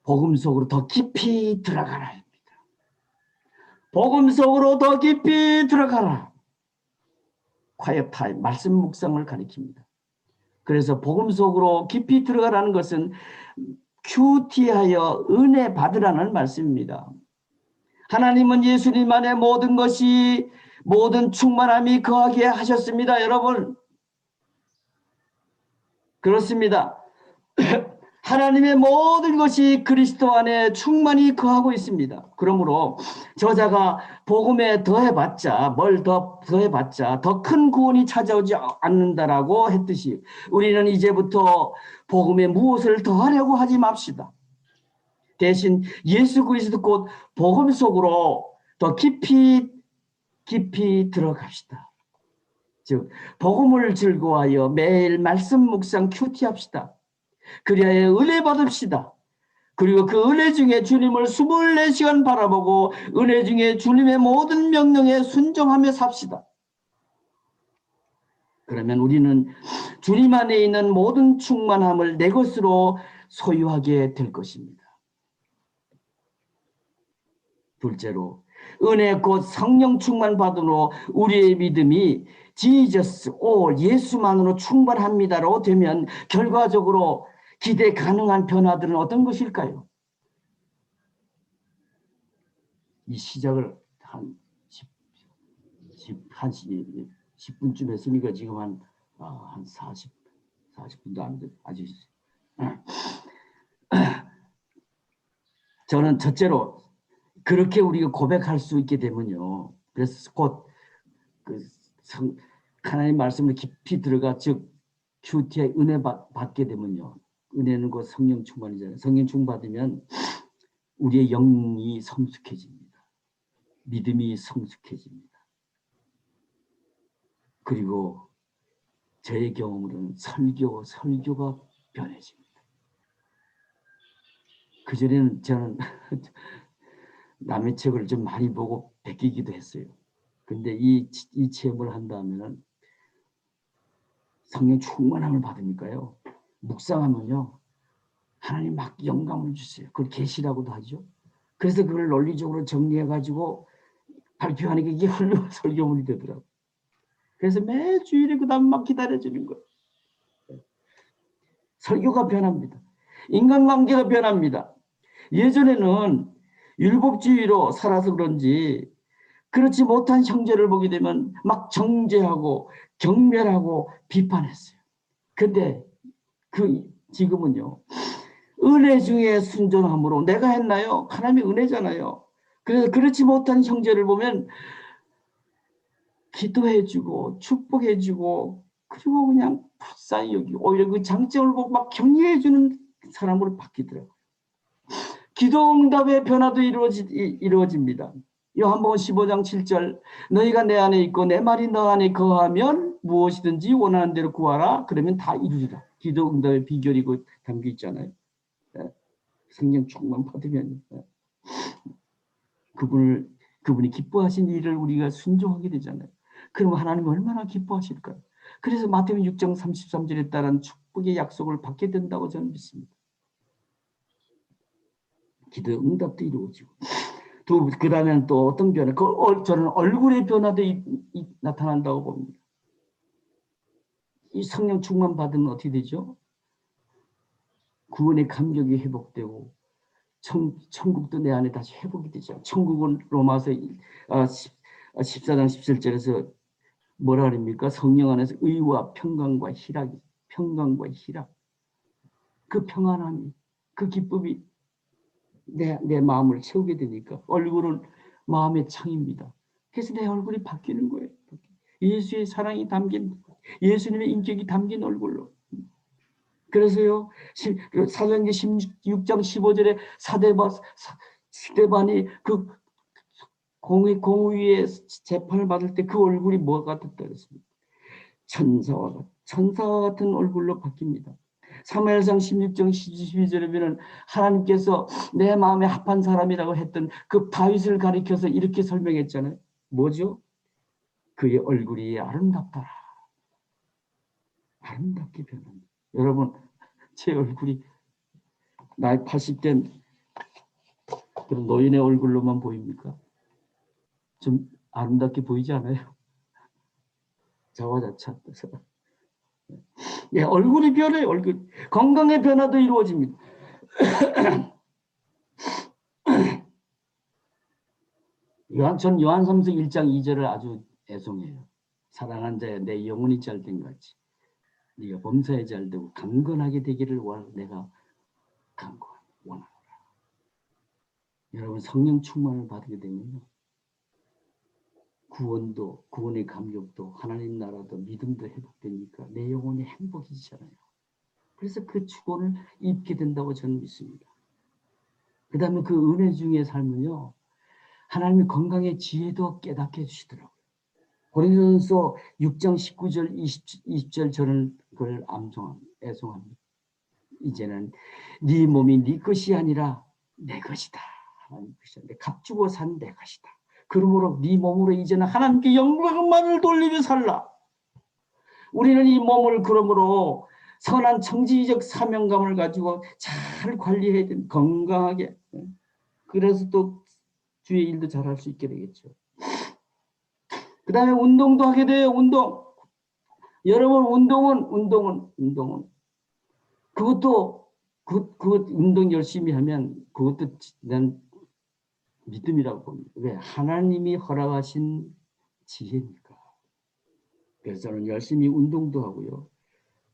복음 속으로 더 깊이 들어가라입니다. 복음 속으로 더 깊이 들어가라. quiet time, 말씀 묵상을 가리킵니다. 그래서 복음 속으로 깊이 들어가라는 것은 큐티하여 은혜 받으라는 말씀입니다. 하나님은 예수님 안에 모든 충만함이 거하게 하셨습니다. 여러분, 그렇습니다. 하나님의 모든 것이 그리스도 안에 충만히 거하고 있습니다. 그러므로 저자가 복음에 더해봤자 더 큰 구원이 찾아오지 않는다라고 했듯이 우리는 이제부터 복음에 무엇을 더하려고 하지 맙시다. 대신 예수 그리스도 곧 복음 속으로 더 깊이 들어갑시다. 즉 복음을 즐거워하여 매일 말씀 묵상 큐티합시다. 그리하여 은혜 받읍시다. 그리고 그 은혜 중에 주님을 24시간 바라보고 은혜 중에 주님의 모든 명령에 순종하며 삽시다. 그러면 우리는 주님 안에 있는 모든 충만함을 내 것으로 소유하게 될 것입니다. 둘째로 은혜 곧 성령 충만 받으므로 우리의 믿음이 지저스 예수만으로 충분합니다로 되면 결과적으로 기대 가능한 변화들은 어떤 것일까요? 이 시작을 한 10분쯤 했으니까 지금 한 40분도 안 돼. 아직 저는 첫째로 그렇게 우리가 고백할 수 있게 되면요. 그래서 곧 하나님의 말씀을 깊이 들어가 즉 QT의 은혜 받게 되면요. 은혜는 곧 성령 충만이잖아요. 성령 충만받으면 우리의 영이 성숙해집니다. 믿음이 성숙해집니다. 그리고 저의 경험으로는 설교가 변해집니다. 그전에는 저는 남의 책을 좀 많이 보고 베끼기도 했어요. 근데 이 체험을 한다면 성령 충만함을 받으니까요. 묵상하면요. 하나님 막 영감을 주세요. 그걸 계시라고도 하죠. 그래서 그걸 논리적으로 정리해가지고 발표하니까 이게 훌륭한 설교문이 되더라고요. 그래서 매주일에 그 다음 막 기다려주는 거예요. 설교가 변합니다. 인간관계가 변합니다. 예전에는 율법주의로 살아서 그런지 그렇지 못한 형제를 보게 되면 막 정죄하고 경멸하고 비판했어요. 근데 지금은요. 은혜 중에 순종함으로 내가 했나요? 하나님의 은혜잖아요. 그래서 그렇지 못한 형제를 보면 기도해주고 축복해주고 그리고 그냥 불쌍히 여기고 오히려 그 장점을 보고 막 격려해주는 사람으로 바뀌더라고요. 기도응답의 변화도 이루어집니다. 요한복음 15장 7절 너희가 내 안에 있고 내 말이 너 안에 거하면 무엇이든지 원하는 대로 구하라. 그러면 다 이루리라. 기도응답의 비결이 담겨 있잖아요. 성령 충만 받으면 그분이 기뻐하신 일을 우리가 순종하게 되잖아요. 그럼 하나님은 얼마나 기뻐하실까요? 그래서 마태복음 6장 33절에 따른 축복의 약속을 받게 된다고 저는 믿습니다. 기도 응답도 이루어지고 그 다음에는 또 어떤 변화? 저는 얼굴의 변화도 나타난다고 봅니다. 이 성령 충만 받으면 어떻게 되죠? 구원의 감격이 회복되고 천국도 내 안에 다시 회복이 되죠. 천국은 로마서 14장 17절에서 뭐라 그럽니까? 성령 안에서 의와 평강과 희락이 평강과 희락 그 평안함이 그 기쁨이 내 마음을 채우게 되니까 얼굴은 마음의 창입니다. 그래서 내 얼굴이 바뀌는 거예요. 예수의 사랑이 담긴 예수님의 인격이 담긴 얼굴로. 그래서요 사도행전 16장 15절에 스데반이 그 공의에 재판을 받을 때 그 얼굴이 뭐가 됐다 그랬습니다. 천사와 같은 얼굴로 바뀝니다. 사무엘상 16장 12절에 보면 하나님께서 내 마음에 합한 사람이라고 했던 그 다윗을 가리켜서 이렇게 설명했잖아요. 뭐죠? 그의 얼굴이 아름답더라. 아름답게 변합니다. 여러분 제 얼굴이 나이 80된 그런 노인의 얼굴로만 보입니까? 좀 아름답게 보이지 않아요? 자화자찬. 예, 얼굴이 변해요. 얼굴 건강의 변화도 이루어집니다. 전 요한삼서 1장 2절을 아주 애송해요. 사랑한 자야 내 영혼이 잘된 같이 네가 범사에 잘되고 강건하게 되기를 내가 원하노라. 여러분 성령 충만을 받게 되면요. 구원의 감격도 하나님 나라도 믿음도 회복되니까 내 영혼이 행복해지잖아요. 그래서 그 축원을 입게 된다고 저는 믿습니다. 그 다음에 그 은혜 중의 삶은요. 하나님의 건강의 지혜도 깨닫게 해주시더라고요. 고린도전서 6장 19절 20절 저는 그걸 애송합니다. 이제는 네 몸이 네 것이 아니라 내 것이다. 하나님 것이다. 값주고 산 내 것이다. 그러므로 네 몸으로 이제는 하나님께 영광만을 돌리며 살라. 우리는 이 몸을 그러므로 선한 청지적 사명감을 가지고 잘 관리해야 돼. 건강하게. 그래서 또 주의 일도 잘할 수 있게 되겠죠. 그 다음에 운동도 하게 돼요. 운동. 여러분 운동은 그것도 그 운동 열심히 하면 그것도 난 믿음이라고 봅니다. 왜? 하나님이 허락하신 지혜니까. 그래서 저는 열심히 운동도 하고요.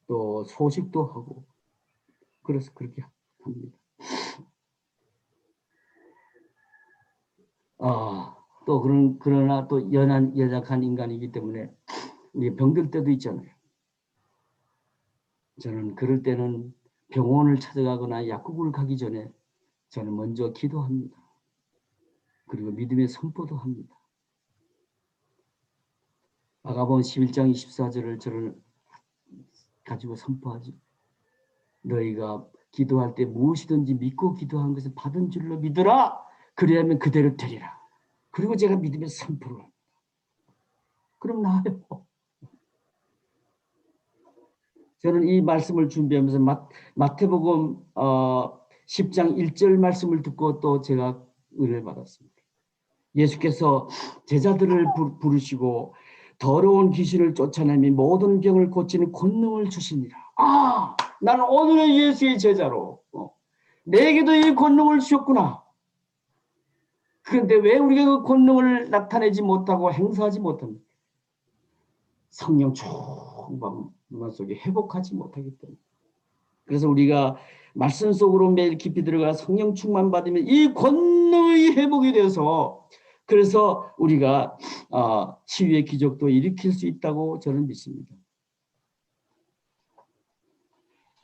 또 소식도 하고 그래서 그렇게 합니다. 또 그러나 또 연약한 인간이기 때문에 우리 병들 때도 있잖아요. 저는 그럴 때는 병원을 찾아가거나 약국을 가기 전에 저는 먼저 기도합니다. 그리고 믿음의 선포도 합니다. 마가복음 11장 24절을 저를 가지고 선포하죠. 너희가 기도할 때 무엇이든지 믿고 기도한 것을 받은 줄로 믿으라. 그리하면 그대로 되리라. 그리고 제가 믿음의 선포를 합니다. 그럼 나아요. 저는 이 말씀을 준비하면서 마태복음 10장 1절 말씀을 듣고 또 제가 은혜를 받았습니다. 예수께서 제자들을 부르시고 더러운 귀신을 쫓아내며 모든 병을 고치는 권능을 주시니라. 아, 나는 오늘의 예수의 제자로 내게도 이 권능을 주셨구나. 그런데 왜 우리가 그 권능을 나타내지 못하고 행사하지 못합니까? 성령 충만 속에 회복하지 못하기 때문에. 그래서 우리가 말씀 속으로 매일 깊이 들어가 성령 충만 받으면 이 권능의 회복이 되어서 그래서 우리가 치유의 기적도 일으킬 수 있다고 저는 믿습니다.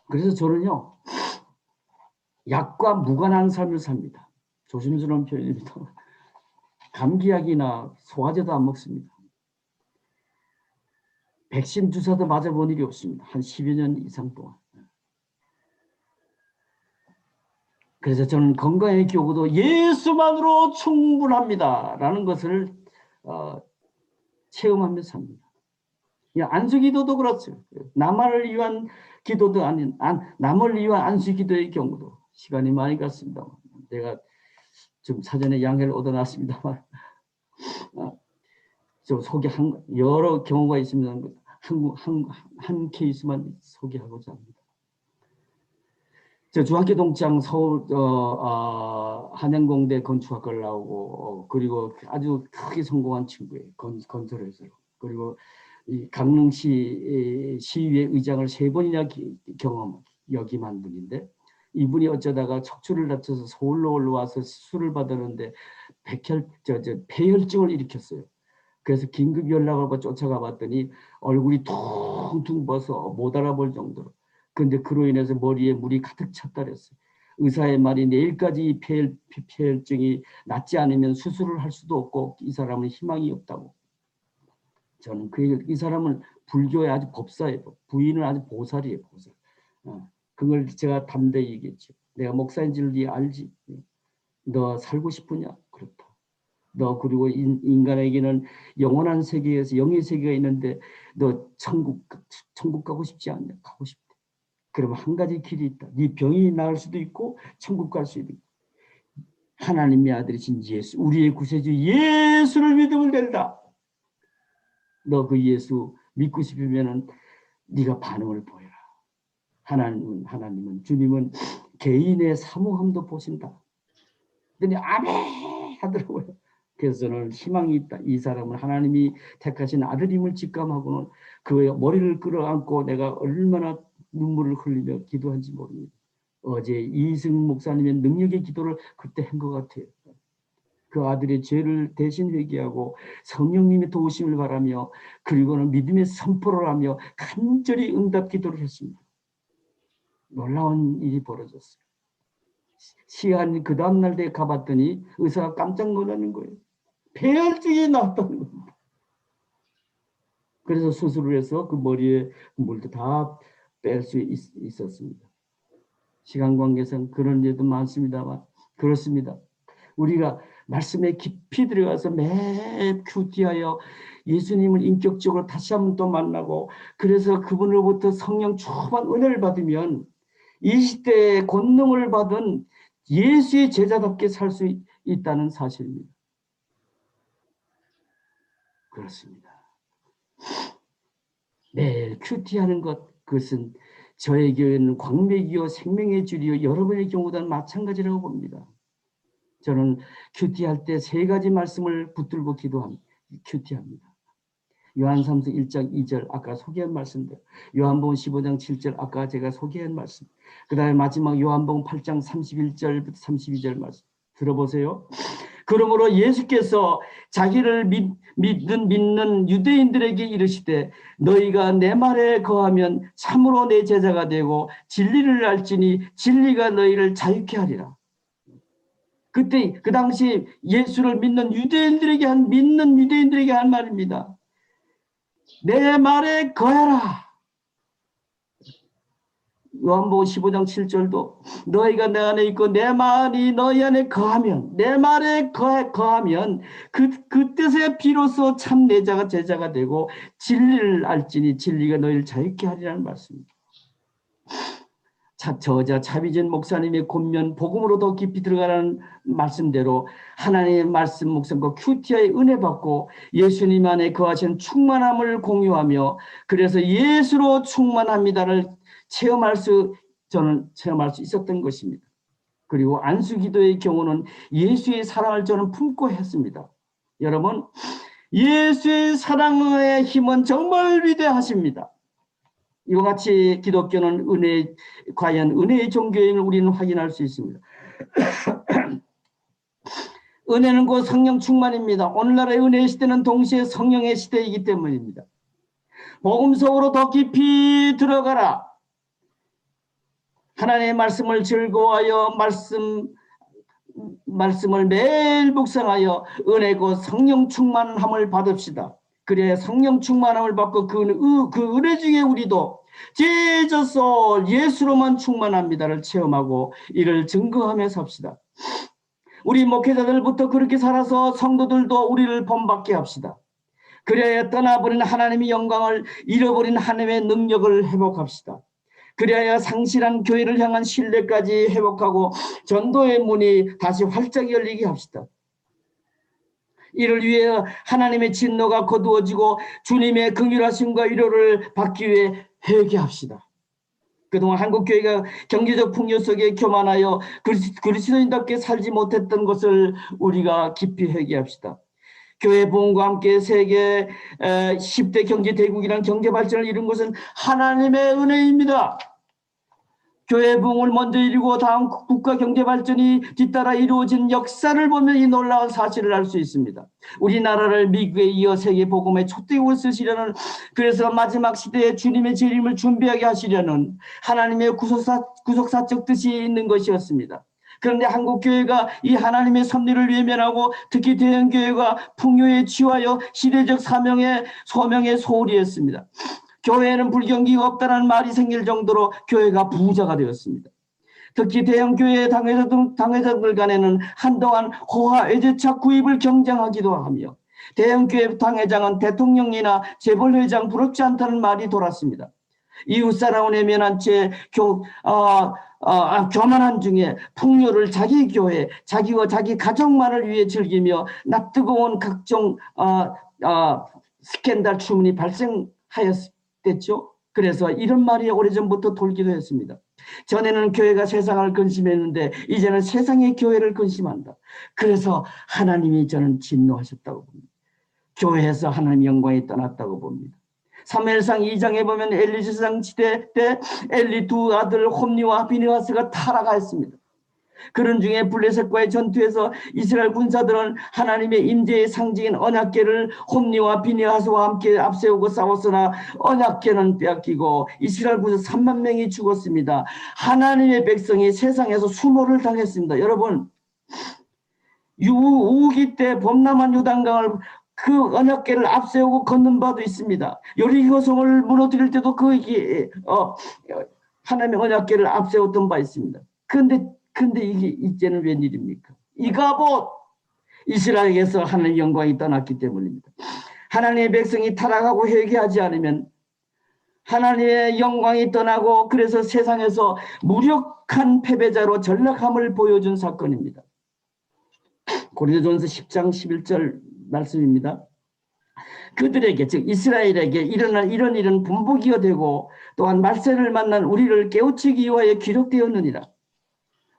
그래서 저는요, 약과 무관한 삶을 삽니다. 조심스러운 표현입니다. 감기약이나 소화제도 안 먹습니다. 백신 주사도 맞아본 일이 없습니다. 한 10여 년 이상 동안. 그래서 저는 건강의 교구도 예수만으로 충분합니다. 라는 것을 체험하며 삽니다. 안수기도도 그렇죠. 나만을 위한 기도도 아닌 남을 위한 안수기도의 경우도 시간이 많이 갔습니다. 내가 좀 사전에 양해를 얻어놨습니다만 좀 소개한 여러 경우가 있으면 한 케이스만 소개하고자 합니다. 저 중학교 동창 서울 한양공대 건축학과를 나오고 그리고 아주 크게 성공한 친구예요. 건설에서. 그리고 이 강릉시 시의회 의장을 3번이나 역임한 분인데 이분이 어쩌다가 척추를 다쳐서 서울로 올라와서 수술을 받았는데 폐혈증을 일으켰어요. 그래서 긴급 연락을 받고 쫓아가 봤더니 얼굴이 퉁퉁 부어서 못 알아볼 정도로. 그런데 그로 인해서 머리에 물이 가득 찼다 그랬어요. 의사의 말이 내일까지 폐혈증이 낫지 않으면 수술을 할 수도 없고 이 사람은 희망이 없다고. 저는 이 사람은 불교의 아주 법사예요. 부인은 아주 보살이에요. 보살. 그걸 제가 담대히 얘기했죠. 내가 목사인 줄 네 알지? 너 살고 싶으냐? 그렇다. 너 그리고 인간에게는 영원한 세계에서 영의 세계가 있는데 너 천국 가고 싶지 않냐? 가고 싶대. 그러면 한 가지 길이 있다. 네 병이 나을 수도 있고 천국 갈 수도 있고 하나님의 아들이신 예수, 우리의 구세주 예수를 믿으면 된다. 너 그 예수 믿고 싶으면은 네가 반응을 보여라. 하나님은 주님은 개인의 사모함도 보신다. 그랬더니 아멘 하더라고요. 그래서 저는 희망이 있다. 이 사람은 하나님이 택하신 아들임을 직감하고는 그의 머리를 끌어안고 내가 얼마나 눈물을 흘리며 기도한지 모릅니다. 어제 이승 목사님의 능력의 기도를 그때 한 것 같아요. 그 아들의 죄를 대신 회개하고 성령님의 도우심을 바라며 그리고는 믿음의 선포를 하며 간절히 응답 기도를 했습니다. 놀라운 일이 벌어졌어요. 시간 그 다음날 때 가봤더니 의사가 깜짝 놀라는 거예요. 폐혈증이 나왔다는 겁니다. 그래서 수술을 해서 그 머리에 물도 다 뺄 수 있었습니다. 시간 관계상 그런 일도 많습니다만 그렇습니다. 우리가 말씀에 깊이 들어가서 매 큐티하여 예수님을 인격적으로 다시 한번 또 만나고 그래서 그분으로부터 성령 충만 은혜를 받으면 이 시대에 권능을 받은 예수의 제자답게 살 수 있다는 사실입니다. 그렇습니다. 매일 큐티하는 것 그것은 저의 교회는 광맥이요 생명의 줄이요 여러분의 경우도 마찬가지라고 봅니다. 저는 큐티할 때 3가지 말씀을 붙들고 기도합니다. 큐티합니다. 요한 3서 1장 2절 아까 소개한 말씀대로 요한복음 15장 7절 아까 제가 소개한 말씀 그 다음에 마지막 요한복음 8장 31절부터 32절 말씀 들어보세요. 그러므로 예수께서 자기를 믿는 유대인들에게 이르시되 너희가 내 말에 거하면 참으로 내 제자가 되고 진리를 알지니 진리가 너희를 자유케 하리라. 그때 그 당시 예수를 믿는 유대인들에게 한 말입니다. 내 말에 거하라. 요한복음 15장 7절도 너희가 내 안에 있고 내 말이 너희 안에 거하면, 내 말에 거하면 그 뜻에 비로소 참 내 제자가 되고 진리를 알지니 진리가 너희를 자유케 하리라는 말씀입니다. 저자 차비진 목사님의 권면 복음으로 더 깊이 들어가라는 말씀대로 하나님의 말씀 묵상과 큐티아의 은혜 받고 예수님 안에 거하신 충만함을 공유하며 그래서 예수로 충만합니다를 저는 체험할 수 있었던 것입니다. 그리고 안수기도의 경우는 예수의 사랑을 저는 품고 했습니다. 여러분, 예수의 사랑의 힘은 정말 위대하십니다. 이와 같이 기독교는 과연 은혜의 종교임을 우리는 확인할 수 있습니다. 은혜는 곧 성령 충만입니다. 오늘날의 은혜의 시대는 동시에 성령의 시대이기 때문입니다. 복음 속으로 더 깊이 들어가라. 하나님의 말씀을 즐거워하여 말씀을 매일 묵상하여 은혜 곧 성령 충만함을 받읍시다. 그래야 성령 충만함을 받고 그 은혜 중에 우리도 Jesus 예수로만 충만합니다를 체험하고 이를 증거하며 삽시다. 우리 목회자들부터 그렇게 살아서 성도들도 우리를 본받게 합시다. 그래야 떠나버린 하나님의 영광을 잃어버린 하나님의 능력을 회복합시다. 그래야 상실한 교회를 향한 신뢰까지 회복하고 전도의 문이 다시 활짝 열리게 합시다. 이를 위해 하나님의 진노가 거두어지고 주님의 긍휼하심과 위로를 받기 위해 회개합시다. 그동안 한국교회가 경제적 풍요 속에 교만하여 그리스도인답게 살지 못했던 것을 우리가 깊이 회개합시다. 교회 부흥과 함께 세계 10대 경제 대국이라는 경제 발전을 이룬 것은 하나님의 은혜입니다. 교회 부흥을 먼저 이루고 다음 국가 경제 발전이 뒤따라 이루어진 역사를 보면 이 놀라운 사실을 알 수 있습니다. 우리나라를 미국에 이어 세계 복음의 촛대국을 쓰시려는, 그래서 마지막 시대에 주님의 재림을 준비하게 하시려는 하나님의 구속사적 뜻이 있는 것이었습니다. 그런데 한국교회가 이 하나님의 섭리를 외면하고 특히 대형교회가 풍요에 취하여 시대적 소명에 소홀히 했습니다. 교회에는 불경기가 없다는 말이 생길 정도로 교회가 부자가 되었습니다. 특히 대형교회 당회자들 간에는 한동안 호화 외제차 구입을 경쟁하기도 하며 대형교회 당회장은 대통령이나 재벌회장 부럽지 않다는 말이 돌았습니다. 이웃사랑을 외면한 채 교만한 중에 풍요를 자기 교회, 자기와 자기 가족만을 위해 즐기며 낯뜨거운 각종 스캔들 추문이 발생하였댔죠. 그래서 이런 말이 오래전부터 돌기도 했습니다. 전에는 교회가 세상을 근심했는데 이제는 세상의 교회를 근심한다. 그래서 하나님이 저는 진노하셨다고 봅니다. 교회에서 하나님 영광이 떠났다고 봅니다. 사무엘상 2장에 보면 엘리 제사장 시대 때 엘리 두 아들 홈니와 비느하스가 타락하였습니다. 그런 중에 블레셋과의 전투에서 이스라엘 군사들은 하나님의 임재의 상징인 언약궤를 홈니와 비느하스와 함께 앞세우고 싸웠으나 언약궤는 빼앗기고 이스라엘 군사 3만 명이 죽었습니다. 하나님의 백성이 세상에서 수모를 당했습니다. 여러분, 우기 때 범람한 요단강을 그 언약궤를 앞세우고 걷는 바도 있습니다. 여리고성을 무너뜨릴 때도 하나님의 언약궤를 앞세웠던 바 있습니다. 근데 이게 이제는 웬일입니까? 이가봇 이스라엘에서 하나님의 영광이 떠났기 때문입니다. 하나님의 백성이 타락하고 회개하지 않으면 하나님의 영광이 떠나고 그래서 세상에서 무력한 패배자로 전락함을 보여준 사건입니다. 고린도전서 10장 11절 말씀입니다. 그들에게 즉 이스라엘에게 일어난 이런 일은 분부기가 되고 또한 말세를 만난 우리를 깨우치기 위하여 기록되었느니라.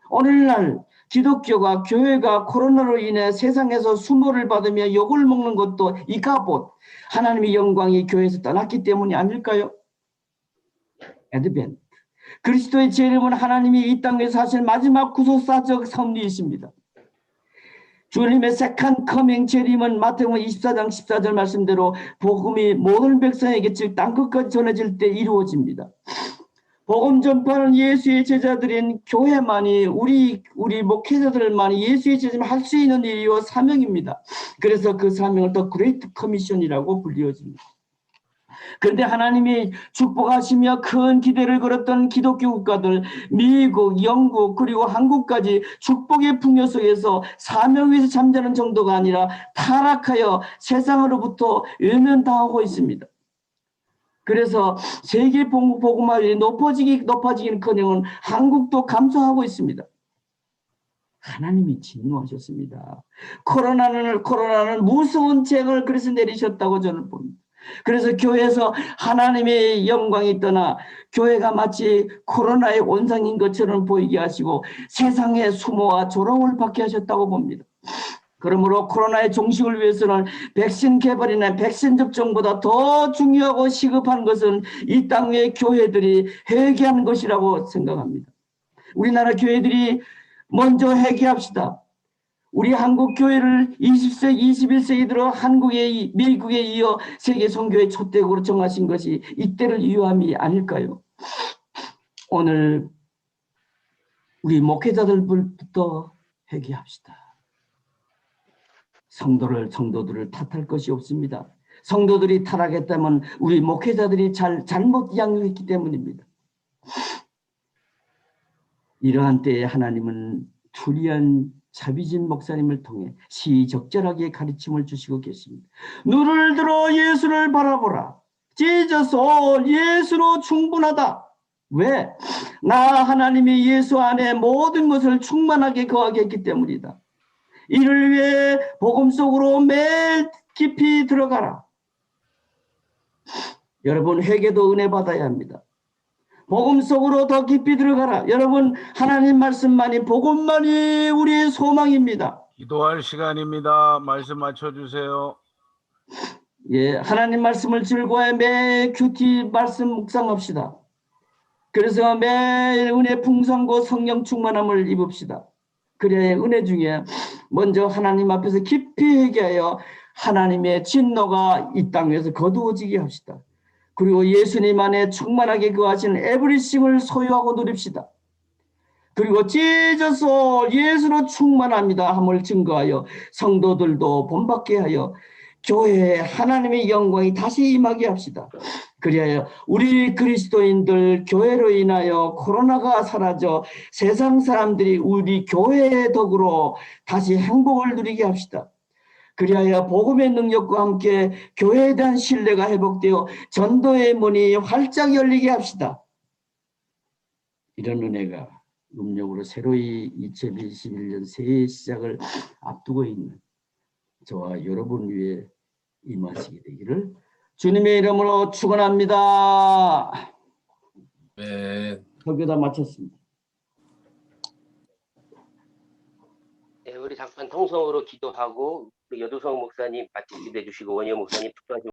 오늘날 기독교가 교회가 코로나로 인해 세상에서 수모를 받으며 욕을 먹는 것도 이가봇 하나님의 영광이 교회에서 떠났기 때문이 아닐까요? 애드벤트 그리스도의 재림은 하나님이 이 땅에서 하실 마지막 구속사적 섭리이십니다. 주님의 세컨 커밍 재림은 마태복음 24장 14절 말씀대로 복음이 모든 백성에게 즉 땅끝까지 전해질 때 이루어집니다. 복음 전파는 예수의 제자들인 교회만이 우리 목회자들만이 예수의 제자만 할 수 있는 일이요 사명입니다. 그래서 그 사명을 더 그레이트 커미션이라고 불리워집니다. 그런데 하나님이 축복하시며 큰 기대를 걸었던 기독교 국가들 미국, 영국 그리고 한국까지 축복의 풍요 속에서 사명 위에서 잠자는 정도가 아니라 타락하여 세상으로부터 외면당하고 있습니다. 그래서 세계 복음화율이 높아지기는커녕 한국도 감소하고 있습니다. 하나님이 진노하셨습니다. 코로나는 무서운 재앙을 그래서 내리셨다고 저는 봅니다. 그래서 교회에서 하나님의 영광이 떠나 교회가 마치 코로나의 온상인 것처럼 보이게 하시고 세상의 수모와 조롱을 받게 하셨다고 봅니다. 그러므로 코로나의 종식을 위해서는 백신 개발이나 백신 접종보다 더 중요하고 시급한 것은 이 땅 위의 교회들이 회개하는 것이라고 생각합니다. 우리나라 교회들이 먼저 회개합시다. 우리 한국 교회를 20세기, 21세기 들어 한국에, 미국에 이어 세계 선교의 촛대국으로 정하신 것이 이때를 유함이 아닐까요? 오늘 우리 목회자들부터 회개합시다. 성도들을 탓할 것이 없습니다. 성도들이 타락했다면 우리 목회자들이 잘못 양육했기 때문입니다. 이러한 때에 하나님은 투리안 자비진 목사님을 통해 시적절하게 가르침을 주시고 계십니다. 눈을 들어 예수를 바라보라. Jesus, 예수로 충분하다. 왜? 나 하나님이 예수 안에 모든 것을 충만하게 거하게 했기 때문이다. 이를 위해 복음 속으로 매일 깊이 들어가라. 여러분 회개도 은혜 받아야 합니다. 복음 속으로 더 깊이 들어가라. 여러분 하나님 말씀만이 복음만이 우리의 소망입니다. 기도할 시간입니다. 말씀 맞춰주세요. 예, 하나님 말씀을 즐거워해 매일 큐티 말씀 묵상합시다. 그래서 매일 은혜 풍성고 성령 충만함을 입읍시다. 그래야 은혜 중에 먼저 하나님 앞에서 깊이 회개하여 하나님의 진노가 이 땅 위에서 거두어지게 합시다. 그리고 예수님 안에 충만하게 거하신 에브리싱을 소유하고 누립시다. 그리고 찢어서 예수로 충만합니다 함을 증거하여 성도들도 본받게 하여 교회에 하나님의 영광이 다시 임하게 합시다. 그리하여 우리 그리스도인들 교회로 인하여 코로나가 사라져 세상 사람들이 우리 교회의 덕으로 다시 행복을 누리게 합시다. 그리하여 복음의 능력과 함께 교회에 대한 신뢰가 회복되어 전도의 문이 활짝 열리게 합시다. 이런 은혜가 음력으로 새로이 2021년 새해 시작을 앞두고 있는 저와 여러분 위에 임하시게 되기를 주님의 이름으로 축원합니다. 네. 설교 다 마쳤습니다. 네, 우리 잠깐 통성으로 기도하고 여두성 목사님 같이 기도해 주시고 원효 목사님 투표하시고